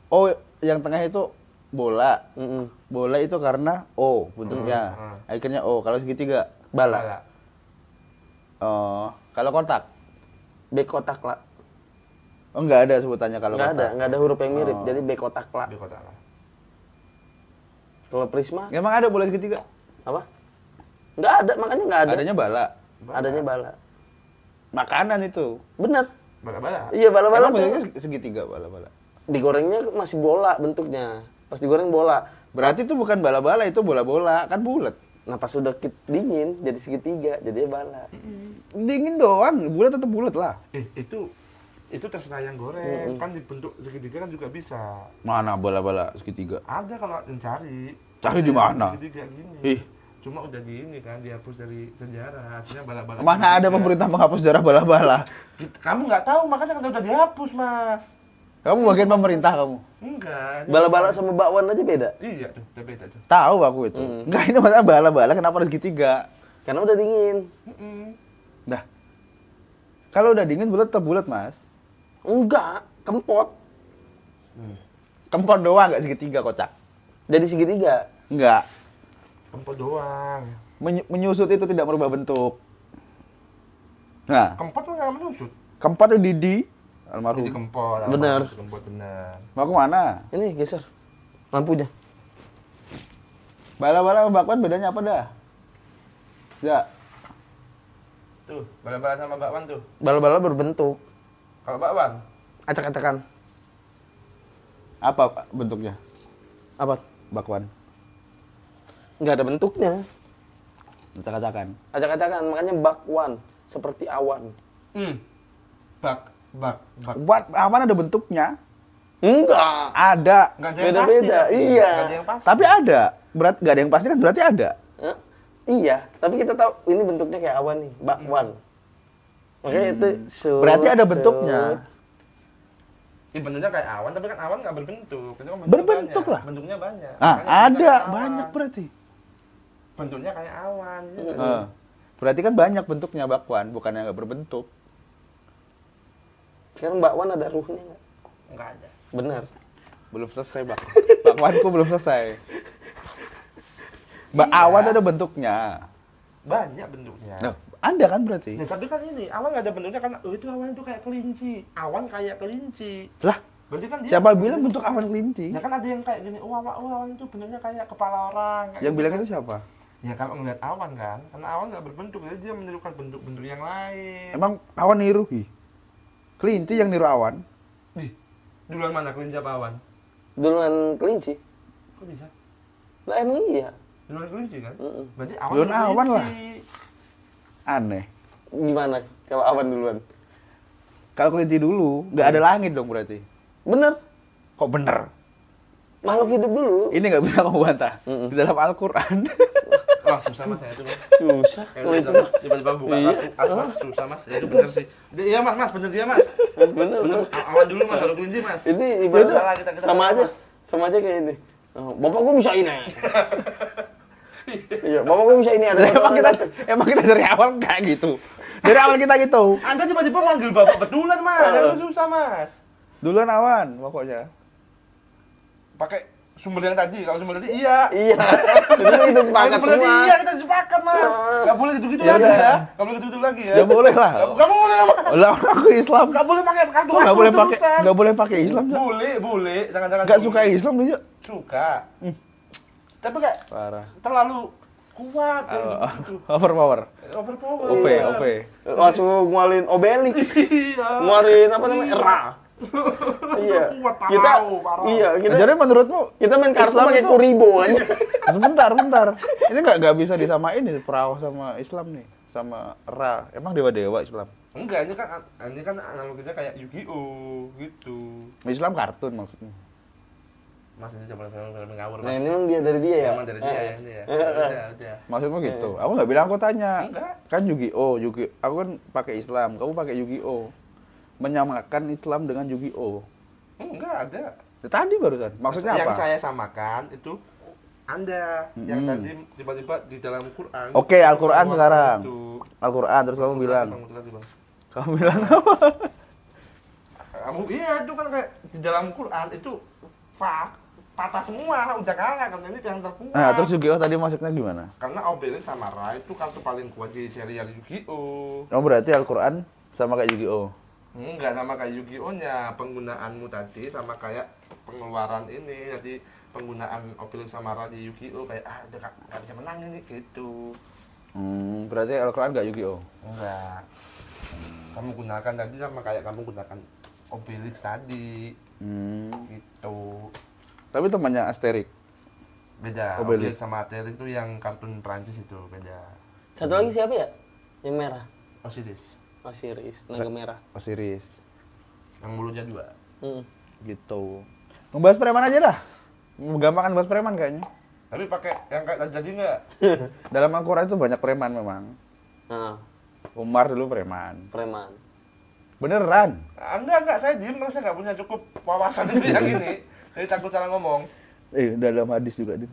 Oh, yang tengah itu bola. Mm-mm. Bola itu karena O bentuknya. Akhirnya O. Kalau segitiga? Bala. Oh, kalau kotak? B kotak lah. Oh, nggak ada sebutannya kalau kotak. Nggak ada huruf yang mirip. Jadi B kotak lah. Di kota lah. Kalau prisma Emang ada bola segitiga? apa? Nggak ada, makanya nggak ada. Adanya bala. Adanya bala. Makanan itu. Bener. Bala-bala. Iya bala-bala Emang tuh. bentuknya segitiga bala-bala. Digorengnya masih bola bentuknya. Pas digoreng bola. Berarti itu bukan bala-bala, itu bola-bola, kan bulat. Nah pas udah dingin jadi segitiga, jadinya bala. Dingin doang, bulat tetap bulat lah. Itu terserah yang goreng. Kan dibentuk segitiga kan juga bisa. Mana bola-bola segitiga? Ada kalau yang cari. Cari di mana? Segitiga gini. Ih. Cuma udah di ini kan dihapus dari sejarah. Aslinya bala-bala. Mana ada pemerintah menghapus sejarah bala-bala? Kamu nggak tahu makanya kan udah dihapus, Mas. Kamu bagian pemerintah kamu? Enggak. Bala-bala sama bakwan aja beda. Iya tuh, udah beda tuh. Tahu aku itu. Enggak, ini masalah bala-bala kenapa ada segitiga? Karena udah dingin. Dah. Kalau udah dingin bulat tetap bulat, Mas. Enggak, kempot. Kempot doang enggak segitiga kocak. Jadi segitiga. Enggak. Kempot doang. Menyusut itu tidak merubah bentuk. Nah, Kempot tuh nggak menusuk. kempot itu Didi almarhum. Jadi kempot. Bener. Kempot bener. Mau kemana? Ini geser lampunya. Bala-bala sama bakwan bedanya apa dah? Ya. Tuh, bala-bala sama bakwan tuh. Bala-bala berbentuk. Kalau bakwan, Acak-acakan. Apa bentuknya? Apa? Bakwan. Nggak ada bentuknya. Acak-acakan. Acak-acakan, makanya bakwan. Seperti awan. bak. Buat awan ada bentuknya? Enggak. Ada. Nggak ada yang Beda-beda, pasti. iya. Nggak ada yang pasti. Tapi ada. Berat nggak ada yang pasti kan berarti ada. Hah? Iya, tapi kita tahu ini bentuknya kayak awan nih, bakwan. Makanya itu Berarti ada bentuknya. Ini bentuknya kayak awan, tapi kan awan nggak berbentuk. Itu kan Berbentuk banyak. lah. Bentuknya banyak. Ah, Makanya bentuknya ada kayak awan. banyak berarti. Bentuknya kayak awan. Gitu. Berarti kan banyak bentuknya bakwan, bukannya nggak berbentuk. Sekarang bakwan ada ruhnya nggak? Nggak ada. Benar. Belum selesai bakwanku belum selesai. Awan ada bentuknya. Banyak bentuknya. Nah, Ada kan berarti? Nah, tapi kan ini awan nggak ada bentuknya karena itu awan itu kayak kelinci. Awan kayak kelinci. Lah, Berarti kan dia siapa bilang bentuk awan kelinci? Ya kan ada yang kayak gini, awan itu bentuknya kayak kepala orang. Kayak Yang gitu bilang kan. itu siapa? Ya kalau ngeliat awan kan, karena awan nggak berbentuk, jadi dia menirukan bentuk-bentuk yang lain. Emang awan niru? Ih. Kelinci yang niru awan. Di duluan mana kelinci apa awan? Duluan kelinci. Kok bisa? Lah emang iya. Duluan kelinci kan? Mm-mm. Berarti awan Duluan baru awan lah. kelinci. Aneh. Gimana kalau awan duluan? Kalau kelinci dulu, nggak ada langit dong berarti. Bener. Kok bener? Makhluk hidup dulu. Ini nggak bisa kamu bantah. Mm-mm. Di dalam Al-Quran. Wah susah mas, saya itu mas. Susah. Kayak Kalau itu mas, tiba-tiba buka Iya. kartu as mas, susah mas. Ya, itu bener sih. Iya mas, bener dia mas. bener. Bener, awan dulu mas, baru kelinci mas. Ini ibarat Salah, kita sama salah, aja. Mas. Sama aja kayak ini. Oh, bapak gua bisa ini. Iya, bapak gua bisa ini ada. emang kita dari awal kayak gitu. Dari awal kita gitu. Anda tiba-tiba manggil bapak betulan mas, itu susah mas. Duluan awan pokoknya. Pakai sumber yang tadi, kalau sumber tadi iya. Iya. Itu sepakat Kalau sumber tadi semua. iya, kita sepakat mas. Gak boleh gitu-gitu Ya lagi udah. ya. Gak boleh gitu-gitu lagi ya. Ya boleh lah. Gak boleh lah mas. Lah aku Islam. Gak boleh pakai kartu Kok as nggak boleh pakai terus-terusan. nggak boleh pakai Islam? Cak? Boleh, jangan-jangan. Nggak suka Islam dia. Suka. Tapi kayak Parah. terlalu kuat kayak gitu. Overpower. Overpower. OP. Langsung ngualin Obelix. Iya. Ngualin apa namanya? Ra. Iya. Kuat, parah, Kita parah. iya, kita Jadi menurutmu kita main kartu Islam pakai itu- kuribo aja. sebentar. Ini nggak bisa disamain nih perahu sama Islam nih, sama Ra. Emang dewa-dewa Islam. Enggak, ini kan analoginya kayak Yu-Gi-Oh gitu. Islam kartun maksudnya. Mas ini coba film ngawur Nah, mas. ini memang dia dari dia ya. Emang dari dia ya ini ya. Udah. Maksudmu gitu. Aku nggak bilang, aku tanya. Enggak. Kan Yu-Gi-Oh, aku kan pakai Islam, kamu pakai Yu-Gi-Oh. Menyamakan Islam dengan Yu-Gi-Oh. Enggak ada. Ya, tadi barusan. Maksudnya Yang apa? saya samakan itu Anda yang Hmm. tadi tiba-tiba di dalam Quran. Oke, Al-Quran Itu. sekarang. Al-Quran terus kamu bilang. Bang. Kamu bilang apa? Kamu iya itu kan kayak di dalam Quran itu patah semua, udah kalah karena ini yang terkuat. Nah, terus Yu-Gi-Oh tadi maksudnya gimana? Karena Obelix sama Ra itu kartu paling kuat di serial Yu-Gi-Oh. Oh, berarti Al-Quran sama kayak Yu-Gi-Oh. Enggak sama kayak Yu-Gi-Oh-nya, penggunaanmu tadi sama kayak pengeluaran ini, jadi penggunaan Obelix sama Ra di Yu-Gi-Oh kayak udah gak bisa menang ini gitu. Berarti Al-Quran nggak Yu-Gi-Oh. Enggak. Kamu gunakan tadi sama kayak kamu gunakan Obelix tadi gitu. Tapi temannya Asterix. Beda. Obelix. Obelix sama Asterix itu yang kartun Prancis itu beda. Satu lagi siapa ya? Yang merah. Osiris. Osiris, naga merah. Osiris. Yang mulutnya 2. Gitu. Ngebahas preman aja dah. Menggampangkan bahas preman kayaknya. Tapi pakai yang kayak tadi enggak? Dalam Al-Quran itu banyak preman memang. Nah, Umar dulu preman. preman. Beneran. Enggak, saya diem karena saya nggak punya cukup wawasan itu yang ini. Jadi takut salah ngomong. Dalam hadis juga, Din.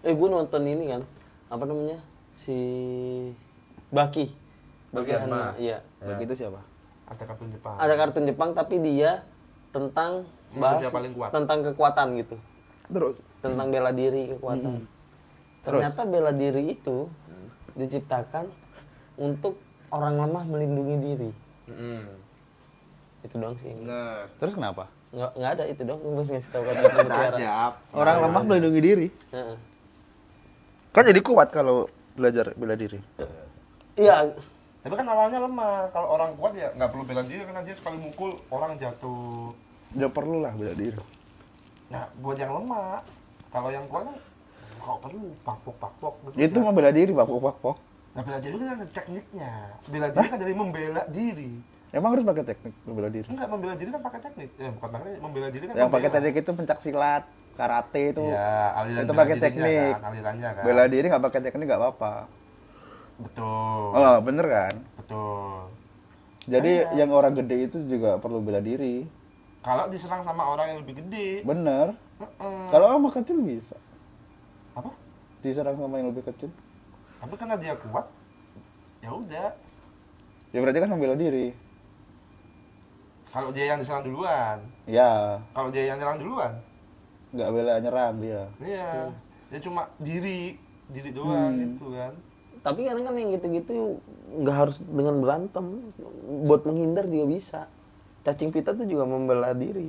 Gue nonton ini kan, apa namanya? Si Baki. Baki Hanma. Iya. Begitu siapa? Ada kartun Jepang. Ada kartun Jepang tapi dia tentang bahas Manusia paling kuat. tentang kekuatan gitu. Terus? Tentang bela diri, kekuatan. Ternyata bela diri itu diciptakan untuk orang lemah melindungi diri. Itu doang sih. Bener. Terus kenapa? Nggak ada itu doang, gue ngasih tahu kata mutiara. Tajam. Orang lemah melindungi diri. Heeh. Kan jadi kuat kalau belajar bela diri. Iya, Tapi kan awalnya lemah. Kalau orang kuat ya nggak perlu bela diri karena dia sekali mukul orang jatuh. Ya perlu lah bela diri. Nah, buat yang lemah, kalau yang kuat kan kok perlu pakpok gitu. Itu mah bela diri, pak. Nah, bela diri kan ada tekniknya. Bela diri kan dari membela diri. Emang harus pakai teknik bela diri? Enggak, membela diri kan pakai teknik. Bukan pakai membela diri kan. Yang pakai membela. teknik itu pencak silat, karate itu. Iya, aliran itu bela pakai dirinya teknik. kan, alirannya kan. Bela diri nggak pakai teknik nggak apa-apa. Betul. Oh, bener kan? Betul. Jadi Iya. yang orang gede itu juga perlu bela diri. Kalau diserang sama orang yang lebih gede, Bener. heeh. Kalau sama kecil bisa. Apa? Diserang sama yang lebih kecil. Tapi karena dia kuat, ya udah. Ya berarti kan membela diri. Kalau dia yang diserang duluan, Ya, kalau dia yang nyerang duluan, nggak bela nyerang dia. iya. Dia cuma diri doang gitu kan. Tapi kadang kan yang gitu-gitu nggak harus dengan berantem. Buat menghindar juga bisa. Cacing pita tuh juga membela diri.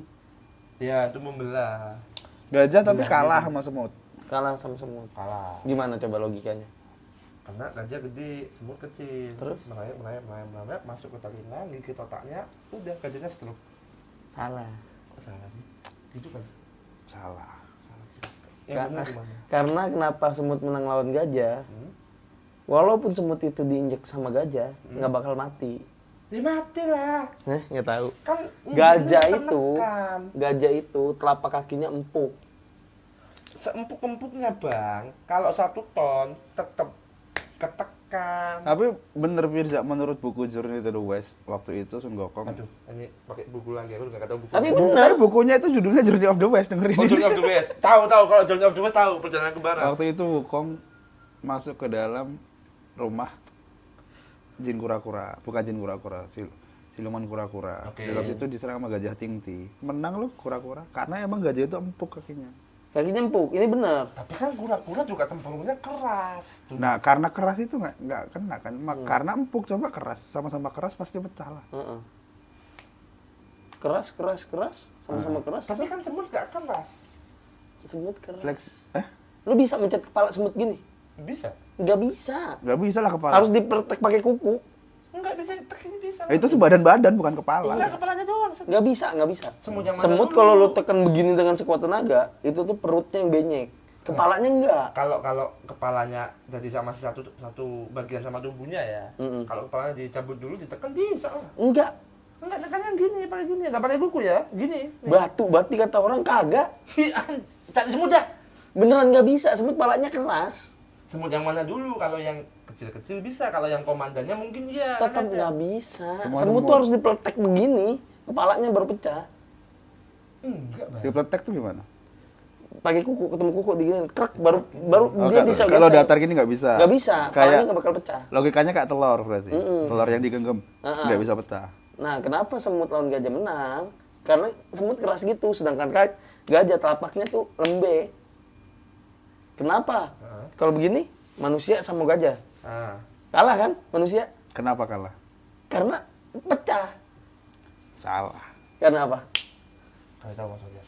Ya, itu membelah. Gajah tapi kalah sama semut. Kalah sama semut. Kalah. Gimana coba logikanya? Karena gajah gede, semut kecil. Terus? Merayap, masuk ke telinga, gigit otaknya, udah gajahnya stroke. Salah. Kok salah sih? Gitu kan? Salah. Karena kenapa semut menang lawan gajah? Walaupun semut itu diinjek sama gajah, nggak bakal mati. Ya mati lah. Nggak tahu. Kan Gajah itu telapak kakinya empuk. Seempuk-empuknya bang, kalau 1 ton tetap ketekan. Tapi bener Firza, menurut buku Journey to the West waktu itu Sun Gokong. Aduh, ini pakai buku lagi, aku nggak tahu buku. Tapi Tapi benar. bukunya itu judulnya Journey of the West, dengerin Oh, ini. Journey of the West. Tahu kalau Journey of the West tahu perjalanan ke barat. Waktu itu Wukong masuk ke dalam rumah jin kura-kura, bukan jin kura-kura, siluman kura-kura. Oke. Dalam itu diserang sama gajah Tingti. Menang loh kura-kura, karena emang gajah itu empuk kakinya. Kakinya empuk. Ini benar. Tapi kan kura-kura juga tempurungnya keras. Tuh. Nah, karena keras itu nggak kena kan. Karena empuk, coba keras, sama-sama keras pasti pecah lah. Keras, sama-sama keras. Tapi kan semut nggak keras. Semut keras. Flex, Lu bisa mencet kepala semut gini? Bisa. Nggak bisa. nggak bisa lah kepala. Harus dipertek pakai kuku. Enggak bisa, ini bisa. Itu sebadan-badan bukan kepala. Enggak, kepalanya doang. Nggak bisa. Semut yang mana Semut dulu? kalau lu tekan begini dengan sekuat tenaga, itu tuh perutnya yang benyek. Kepalanya enggak. Kalau kepalanya jadi sama satu bagian sama tubuhnya ya. Kalau kepalanya dicabut dulu, ditekan bisa lah. Enggak. Enggak, tekannya gini, pakai gini. Enggak pakai kuku ya, gini. Batu, bati kata orang kagak. Cari semut dah. Beneran nggak bisa, semut palanya keras. Semut yang mana dulu? Kalau yang kecil-kecil bisa, kalau yang komandannya mungkin iya. Tetap kan ada. nggak bisa. Semua Semut tuh semut. harus dipeletek begini, kepalanya baru pecah. Enggak, Bang. Dipletek tuh gimana? Pakai kuku, ketemu kuku digini, krek, baru dia bisa. Kalau getek. datar gini nggak bisa. Nggak bisa, Kayak kepalanya nggak bakal pecah. logikanya kayak telur berarti. Telur yang digenggam nggak bisa pecah. Nah, kenapa semut lawan gajah menang? Karena semut keras gitu, sedangkan gajah telapaknya tuh lembek. Kenapa? Kalau begini, manusia sama gajah. Kalah kan manusia? Kenapa kalah? Karena pecah. Salah. Karena apa? Kalian tahu Mas Fajar.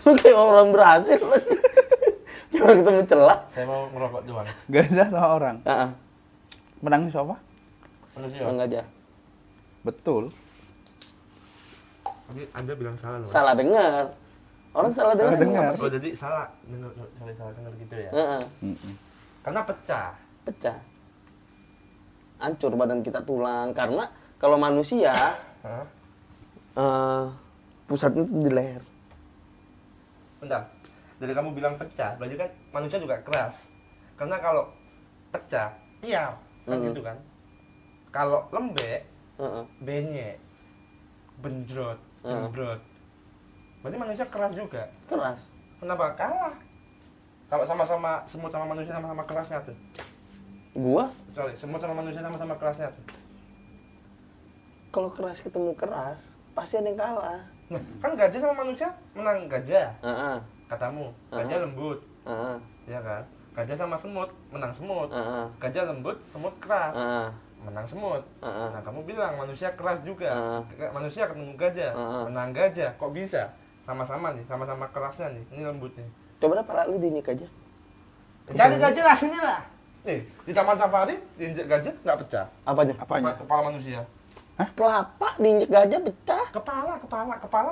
Lu kayak orang berhasil. Cuma ketemu celah. Saya mau ngerokok doang. Gajah sama orang. Heeh. Menang siapa? Manusia. Orang gajah. Betul. Ini Anda bilang salah loh. Salah dengar. Orang salah dengar. dengar. Oh, jadi salah dengar gitu ya. Heeh. Karena pecah. Pecah. Hancur badan kita tulang karena kalau manusia pusatnya tuh di leher. Bentar. Dari kamu bilang pecah, berarti kan manusia juga keras. Karena kalau pecah, iya, kan gitu kan. Kalau lembek, benyek, benjrot, jembrot. Berarti manusia keras juga. Keras. Kenapa kalah? Kalau sama-sama semut sama manusia sama-sama kerasnya tuh. Gua Sorry, semut sama manusia sama-sama kerasnya tuh. kalau keras ketemu keras pasti ada yang kalah. Nah, kan gajah sama manusia menang gajah. Heeh. Katamu, gajah lembut, Heeh. ya kan? Gajah sama semut menang semut. Heeh. Gajah lembut, semut keras. Heeh. Menang semut. Heeh. Nah, kamu bilang manusia keras juga. Manusia ketemu gajah, Heeh. menang gajah. Kok bisa? Sama-sama nih, sama-sama kerasnya nih. Ini lembut nih. Coba dah pala lu diinjek aja. Cari gajah lah sini lah. Nih, di taman safari diinjek gajah nggak pecah. Apanya? Apanya? Kepala manusia. Kelapa diinjek gajah pecah. Kepala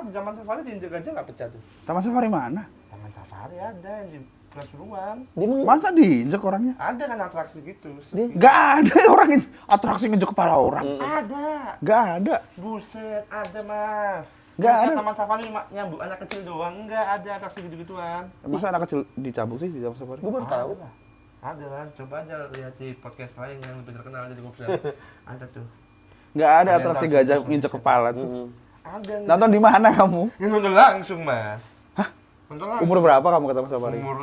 di taman safari diinjek gajah nggak pecah tuh. Taman safari mana? Taman safari ada yang di Pasuruan. Dia mau Masa diinjek orangnya? Ada kan atraksi gitu. Nggak ada orang atraksi nginjek kepala orang. Ada. Nggak ada. Buset, ada mas. Nggak Bukan ada. Taman safari nyambut anak kecil doang. Enggak ada atraksi gitu-gituan. Masa anak kecil dicabuk sih di taman safari? Gue baru tahu. Ada. Ada kan, coba aja lihat di podcast lain yang lebih terkenal jadi Gopsel. Ada tuh. Nggak ada Ada atraksi yang gajah tahu, nginjek kepala tuh. Ada. Nonton di mana kamu? Ya nonton langsung mas. Hah? Nonton langsung. Umur berapa kamu ke taman safari? Umur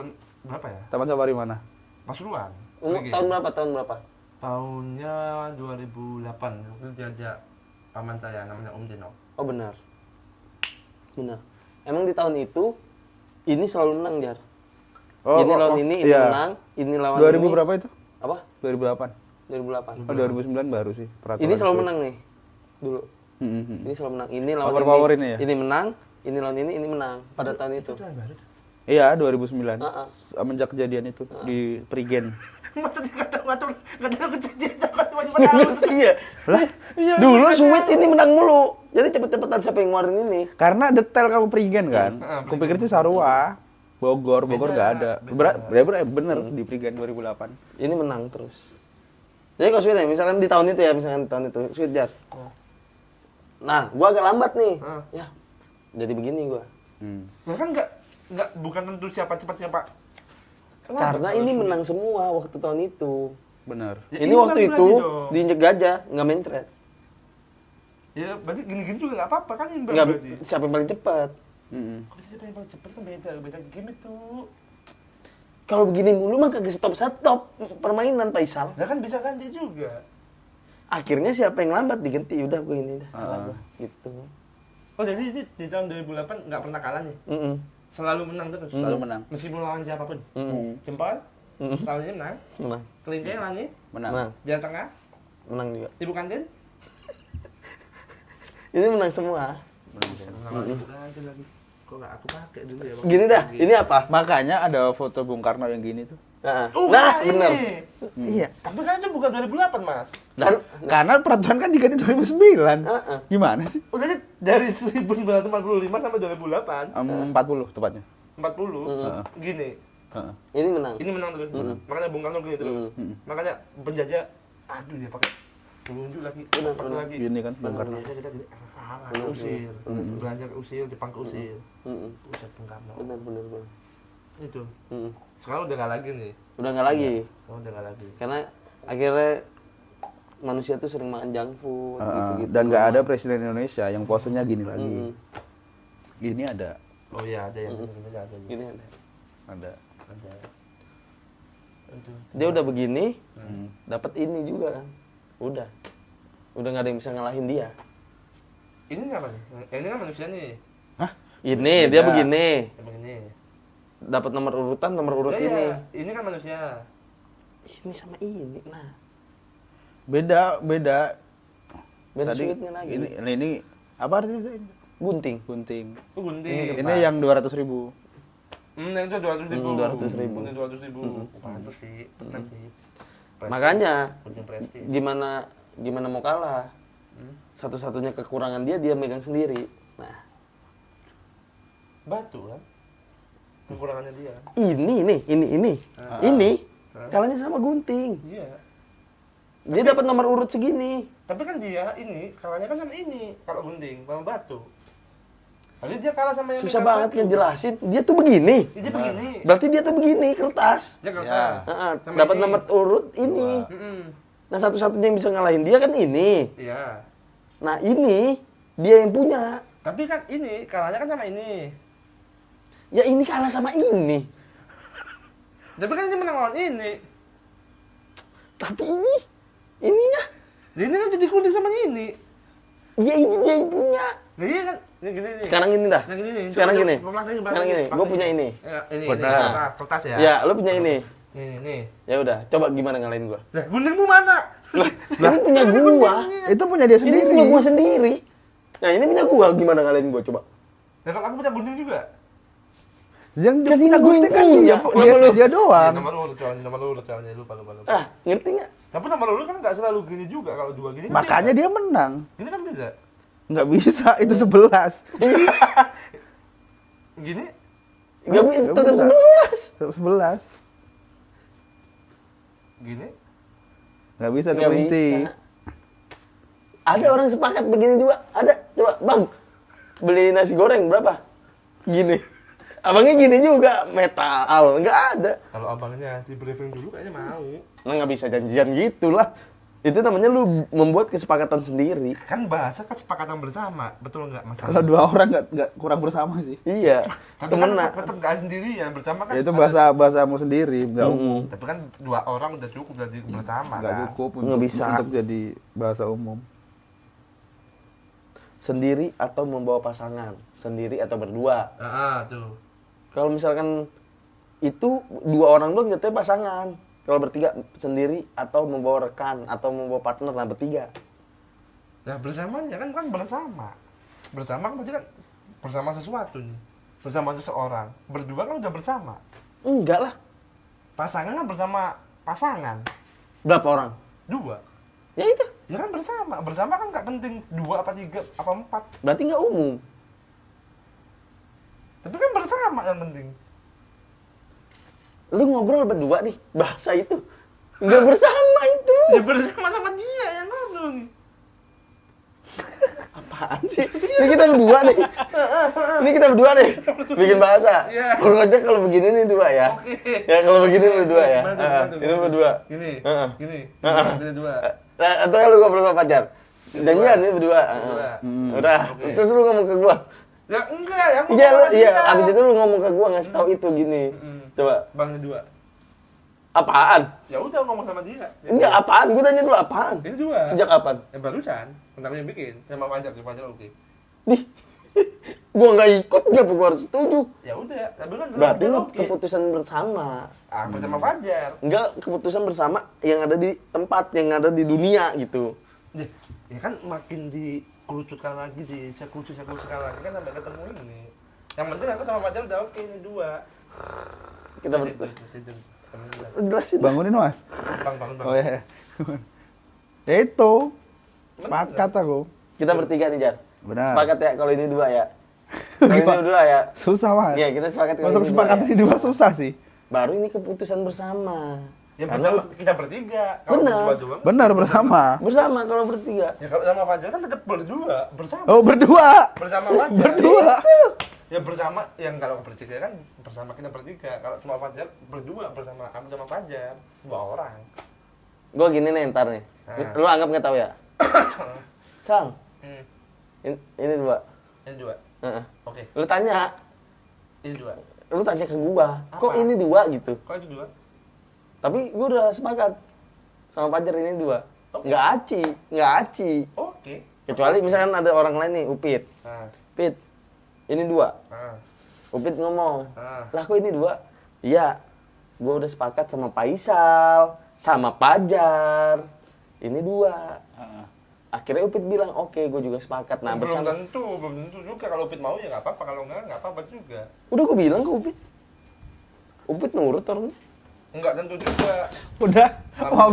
berapa ya? Taman safari mana? Pasuruan. Tahun berapa? Tahun berapa? Tahunnya 2008. Waktu itu diajak paman saya namanya Om Jeno. Oh benar. Benar. Emang di tahun itu ini selalu menang, Jar. Ini lawan ini iya. menang, ini lawan 2000 ini. berapa itu? Apa? 2008. 2008. Oh, 2009 baru sih peraturan. Ini selalu Swift. menang nih dulu. Ini selalu menang. Ini lawan Power ini ya? Ini menang, ini lawan ini menang pada tahun itu. Itu yang baru. Iya, 2009. Heeh. Semenjak kejadian itu di Prigen. Masa ngatur kejadian jangan cuma Iya. Lah, Dulu Sweet ini menang mulu. Jadi cepet-cepetan siapa yang ngeluarin ini. karena detail kamu Prigen kan. Kupikir itu Sarua. Bogor nggak ada. Bener di Prigen 2008. Ini menang terus. Jadi kalau Sweet ya, misalkan di tahun itu ya, Sweet Jar. Nah, gua agak lambat nih. Ya, jadi begini gua. Nah kan bukan tentu siapa cepat siapa. Karena ini menang semua waktu tahun itu. Bener. Ya, ini waktu kan itu berarti dong. diinjek gajah, nggak main thread. Ya berarti gini-gini juga nggak apa-apa kan ini Nggak, berarti. siapa yang paling cepat? Kok bisa siapa yang paling cepat kan beda game itu. Kalau begini mulu mah kagak stop permainan Faisal. Nah kan bisa ganti juga. Akhirnya siapa yang lambat diganti, udah gue ini dah. kalah gua. Gitu. Oh jadi ini di tahun 2008 nggak pernah kalah nih? Selalu menang terus? Selalu menang. Meskipun lawan siapapun? Jempol? Tahun ini menang? Menang. Kelingking lagi? Menang. Jalan tengah? Menang juga. Ibu kantin? Ini menang semua. Menang lagi. Kok nggak aku pakai dulu ya? Bang? Gini dah, ini apa? Makanya ada foto Bung Karno yang gini tuh. Nah, bener. Iya. Tapi kan itu bukan 2008 mas. Nah, karena peraturan kan diganti 2009. Gimana sih? Udah sih dari 1945 sampai 2008. 40 tepatnya. 40. Gini. Ini menang. Ini menang terus. Makanya Bung Karno gini terus. Makanya penjajah, aduh dia pakai telunjuk lagi, pakai lagi. Gini kan Bung Karno. Kita gini, kalah, usir. Belanja usir, Jepang usir. Usir Bung Karno. Bener. Itu. Sekarang udah nggak lagi nih. Udah nggak lagi. Sekarang udah nggak lagi. Karena akhirnya manusia tuh sering makan junk food gitu-gitu. Dan nggak ada presiden Indonesia yang posenya gini lagi. Gini ada. Oh iya ada yang gini ada. Gini ada. Ada. Dia udah begini, dapat ini juga kan. Udah nggak ada yang bisa ngalahin dia. Ini apa nih? Ini kan manusia nih. Hah? Ini dia Beda. begini, Yang begini. dapat nomor urut Ya, ini. iya. Ini kan manusia. Ini sama ini, nah. Beda. Beda Tadi sweetnya lagi. ini apa artinya? Gunting. Gunting. Itu gunting. Ini yang 200.000. Yang itu 200.000. 200.000. Gunting 200.000. Pantes sih. Tenang sih. Prestis. Makanya Gunting prestis. gimana mau kalah? Satu-satunya kekurangan dia megang sendiri. Nah, Batu kan? Kekurangannya dia. ini. Ini kalahnya sama gunting. Iya. Dia dapat nomor urut segini. Tapi kan dia ini kalahnya kan sama ini. Kalau gunting sama batu. Tapi dia kalah sama yang Susah megang banget batu. ngejelasin. Dia tuh begini. Dia begini. Berarti dia tuh begini, kertas. Dia kertas. Ya. Sama Dapat ini. nomor urut ini. Nah, satu-satunya yang bisa ngalahin dia kan ini. Iya. Nah, ini dia yang punya. Tapi kan ini kalahnya kan sama ini. Ya ini kalah sama ini. Tapi kan dia menang lawan ini. Tapi ininya. Dia ini kan jadi gunting sama ini. Ya ini dia yang punya. Nah iya kan. Ini gini nih. Sekarang gini dah. Yang gini nih. Sekarang Coba, gini. coba pelajari, Sekarang gini. Gue punya ini. Ini Kertas. kertas ya. Ya, lo punya ini. Nih. Ya udah, coba gimana ngalahin gua? Lah, guntingmu mana? Ini punya gua. Itu punya dia Ini sendiri. punya gua sendiri. Nah, ini punya gua, gimana ngalahin gua coba? Nah, kalau aku punya gunting juga. Yang dia Kan punya ini gue gunting yang kan punya. dia doang. Nomor urut soalnya lupa. Ah, ngerti nggak? Tapi nomor urut kan nggak selalu gini juga kalau dua gini. kan Makanya beda. dia menang. Ini kan bisa. Nggak bisa, itu 11. Gini. Gak bisa, Nggak tetap bisa. 11. 11. Gini. Nggak bisa tuh Nggak kelinci. bisa. Ada orang sepakat begini juga. Ada. Coba, Bang. Beli nasi goreng berapa? Gini. Abangnya gini juga, metal. Nggak ada. Kalau abangnya di briefing dulu kayaknya mau. Nah, nggak bisa janjian gitu lah. Itu namanya lu membuat kesepakatan sendiri. Kan bahasa kesepakatan bersama, betul nggak masalah? Kalau dua orang nggak kurang bersama sih. Iya. Tapi Temen kan tetap nggak sendirian, bersama kan. Ya itu ada- bahasamu sendiri, nggak umum. Tapi kan dua orang udah cukup jadi bersama Nggak kan. cukup Nggak bisa. untuk jadi bahasa umum. Sendiri atau membawa pasangan. Sendiri atau berdua. Tuh. Kalau misalkan itu dua orang doang jatuhnya pasangan. Kalau bertiga sendiri atau membawa rekan atau membawa partner, nah bertiga. Nah bersamanya kan bersama. Bersama kan berarti kan bersama sesuatu nih. Bersama seseorang. Berdua kan udah bersama. Enggak lah. Pasangan kan bersama pasangan. Berapa orang? 2. Ya itu. Ya kan bersama. Bersama kan nggak penting 2 apa 3 apa 4. Berarti nggak umum. Tapi kan bersama yang penting. Lu ngobrol berdua nih, bahasa itu. Nggak bersama itu. Ya bersama sama dia yang ngobrol nih. Apaan sih? Ini kita berdua nih. Ini kita berdua nih. Bikin bahasa. Iya. Pokoknya kalau begini nih dua ya. Oke. Ya kalau begini berdua ya. Mana tuh? Itu berdua. Gini. Heeh. Gini. Heeh. Berdua. Atau lu ngobrol sama pacar. Janjian nih berdua. Berdua. Udah. Oke. Terus lu ngomong ke gua. Ya enggak, ya Iya, lu iya, abis itu lu ngomong ke gua ngasih tahu itu gini. Coba. Bang 2. Apaan? Ya udah ngomong sama dia. Enggak, apaan? Gua tanya dulu apaan? Ini 2. Sejak kapan? Yang barusan, bentar yang bikin. Sama Fajar, oke. Nih. Gua nggak ikut, nggak gua harus setuju. Ya udah, tapi kan Berarti lu oke. keputusan bersama. Ah, bersama Fajar. Enggak, keputusan bersama yang ada di tempat, yang ada di dunia gitu. Ya kan makin dikerucutkan lagi, dikerucutkan lagi kan sampai ketemu ini. Yang penting aku sama Fajar udah oke, ini 2. Kita Tidur. jelasin. Bangunin mas. Bang. Oh iya. Ya itu. Sepakat aku. Kita bertiga nih, Jar. Benar. Sepakat ya kalau ini 2 ya. Kalau ini 2 ya. Susah mas. Iya, kita sepakat kalau Untuk ini sepakat 2 ya. ini 2 susah sih. Baru ini keputusan bersama. Ya Karena bersama kita bertiga. Kalau Benar. berdua doang. Benar bersama. bersama kalau bertiga. Ya kalau sama Fajar kan tetap berdua, bersama. Oh berdua. Bersama Fajar. Berdua. Ya bersama, yang kalau bertiga kan bersama kita bertiga. Kalau cuma Fajar berdua bersama aku sama Fajar, 2 orang. Gua gini nih ntar nih. Ah. Lu anggap nggak tahu ya? Sang, Hmm. ini 2. Ini 2. Heeh. Oke. Lu tanya, Ini 2. lu tanya ke gua, kok Apa? ini 2 gitu. Kok itu 2? Tapi gua udah sepakat sama Fajar ini 2. Oke. Nggak aci. Oke. Kecuali misalkan ada orang lain nih, Upit. Nah. Pit, ini 2. Nah. Upit ngomong, Nah. lah kok ini 2? Iya, gua udah sepakat sama Faisal, sama Fajar. Ini 2. Akhirnya Upit bilang, oke, gue juga sepakat. Nah, belum bersama. tentu juga kalau Upit mau ya nggak apa-apa, kalau nggak apa-apa juga. Udah gue bilang ke Upit. Upit nurut orangnya. Nggak tentu juga. Udah. Mau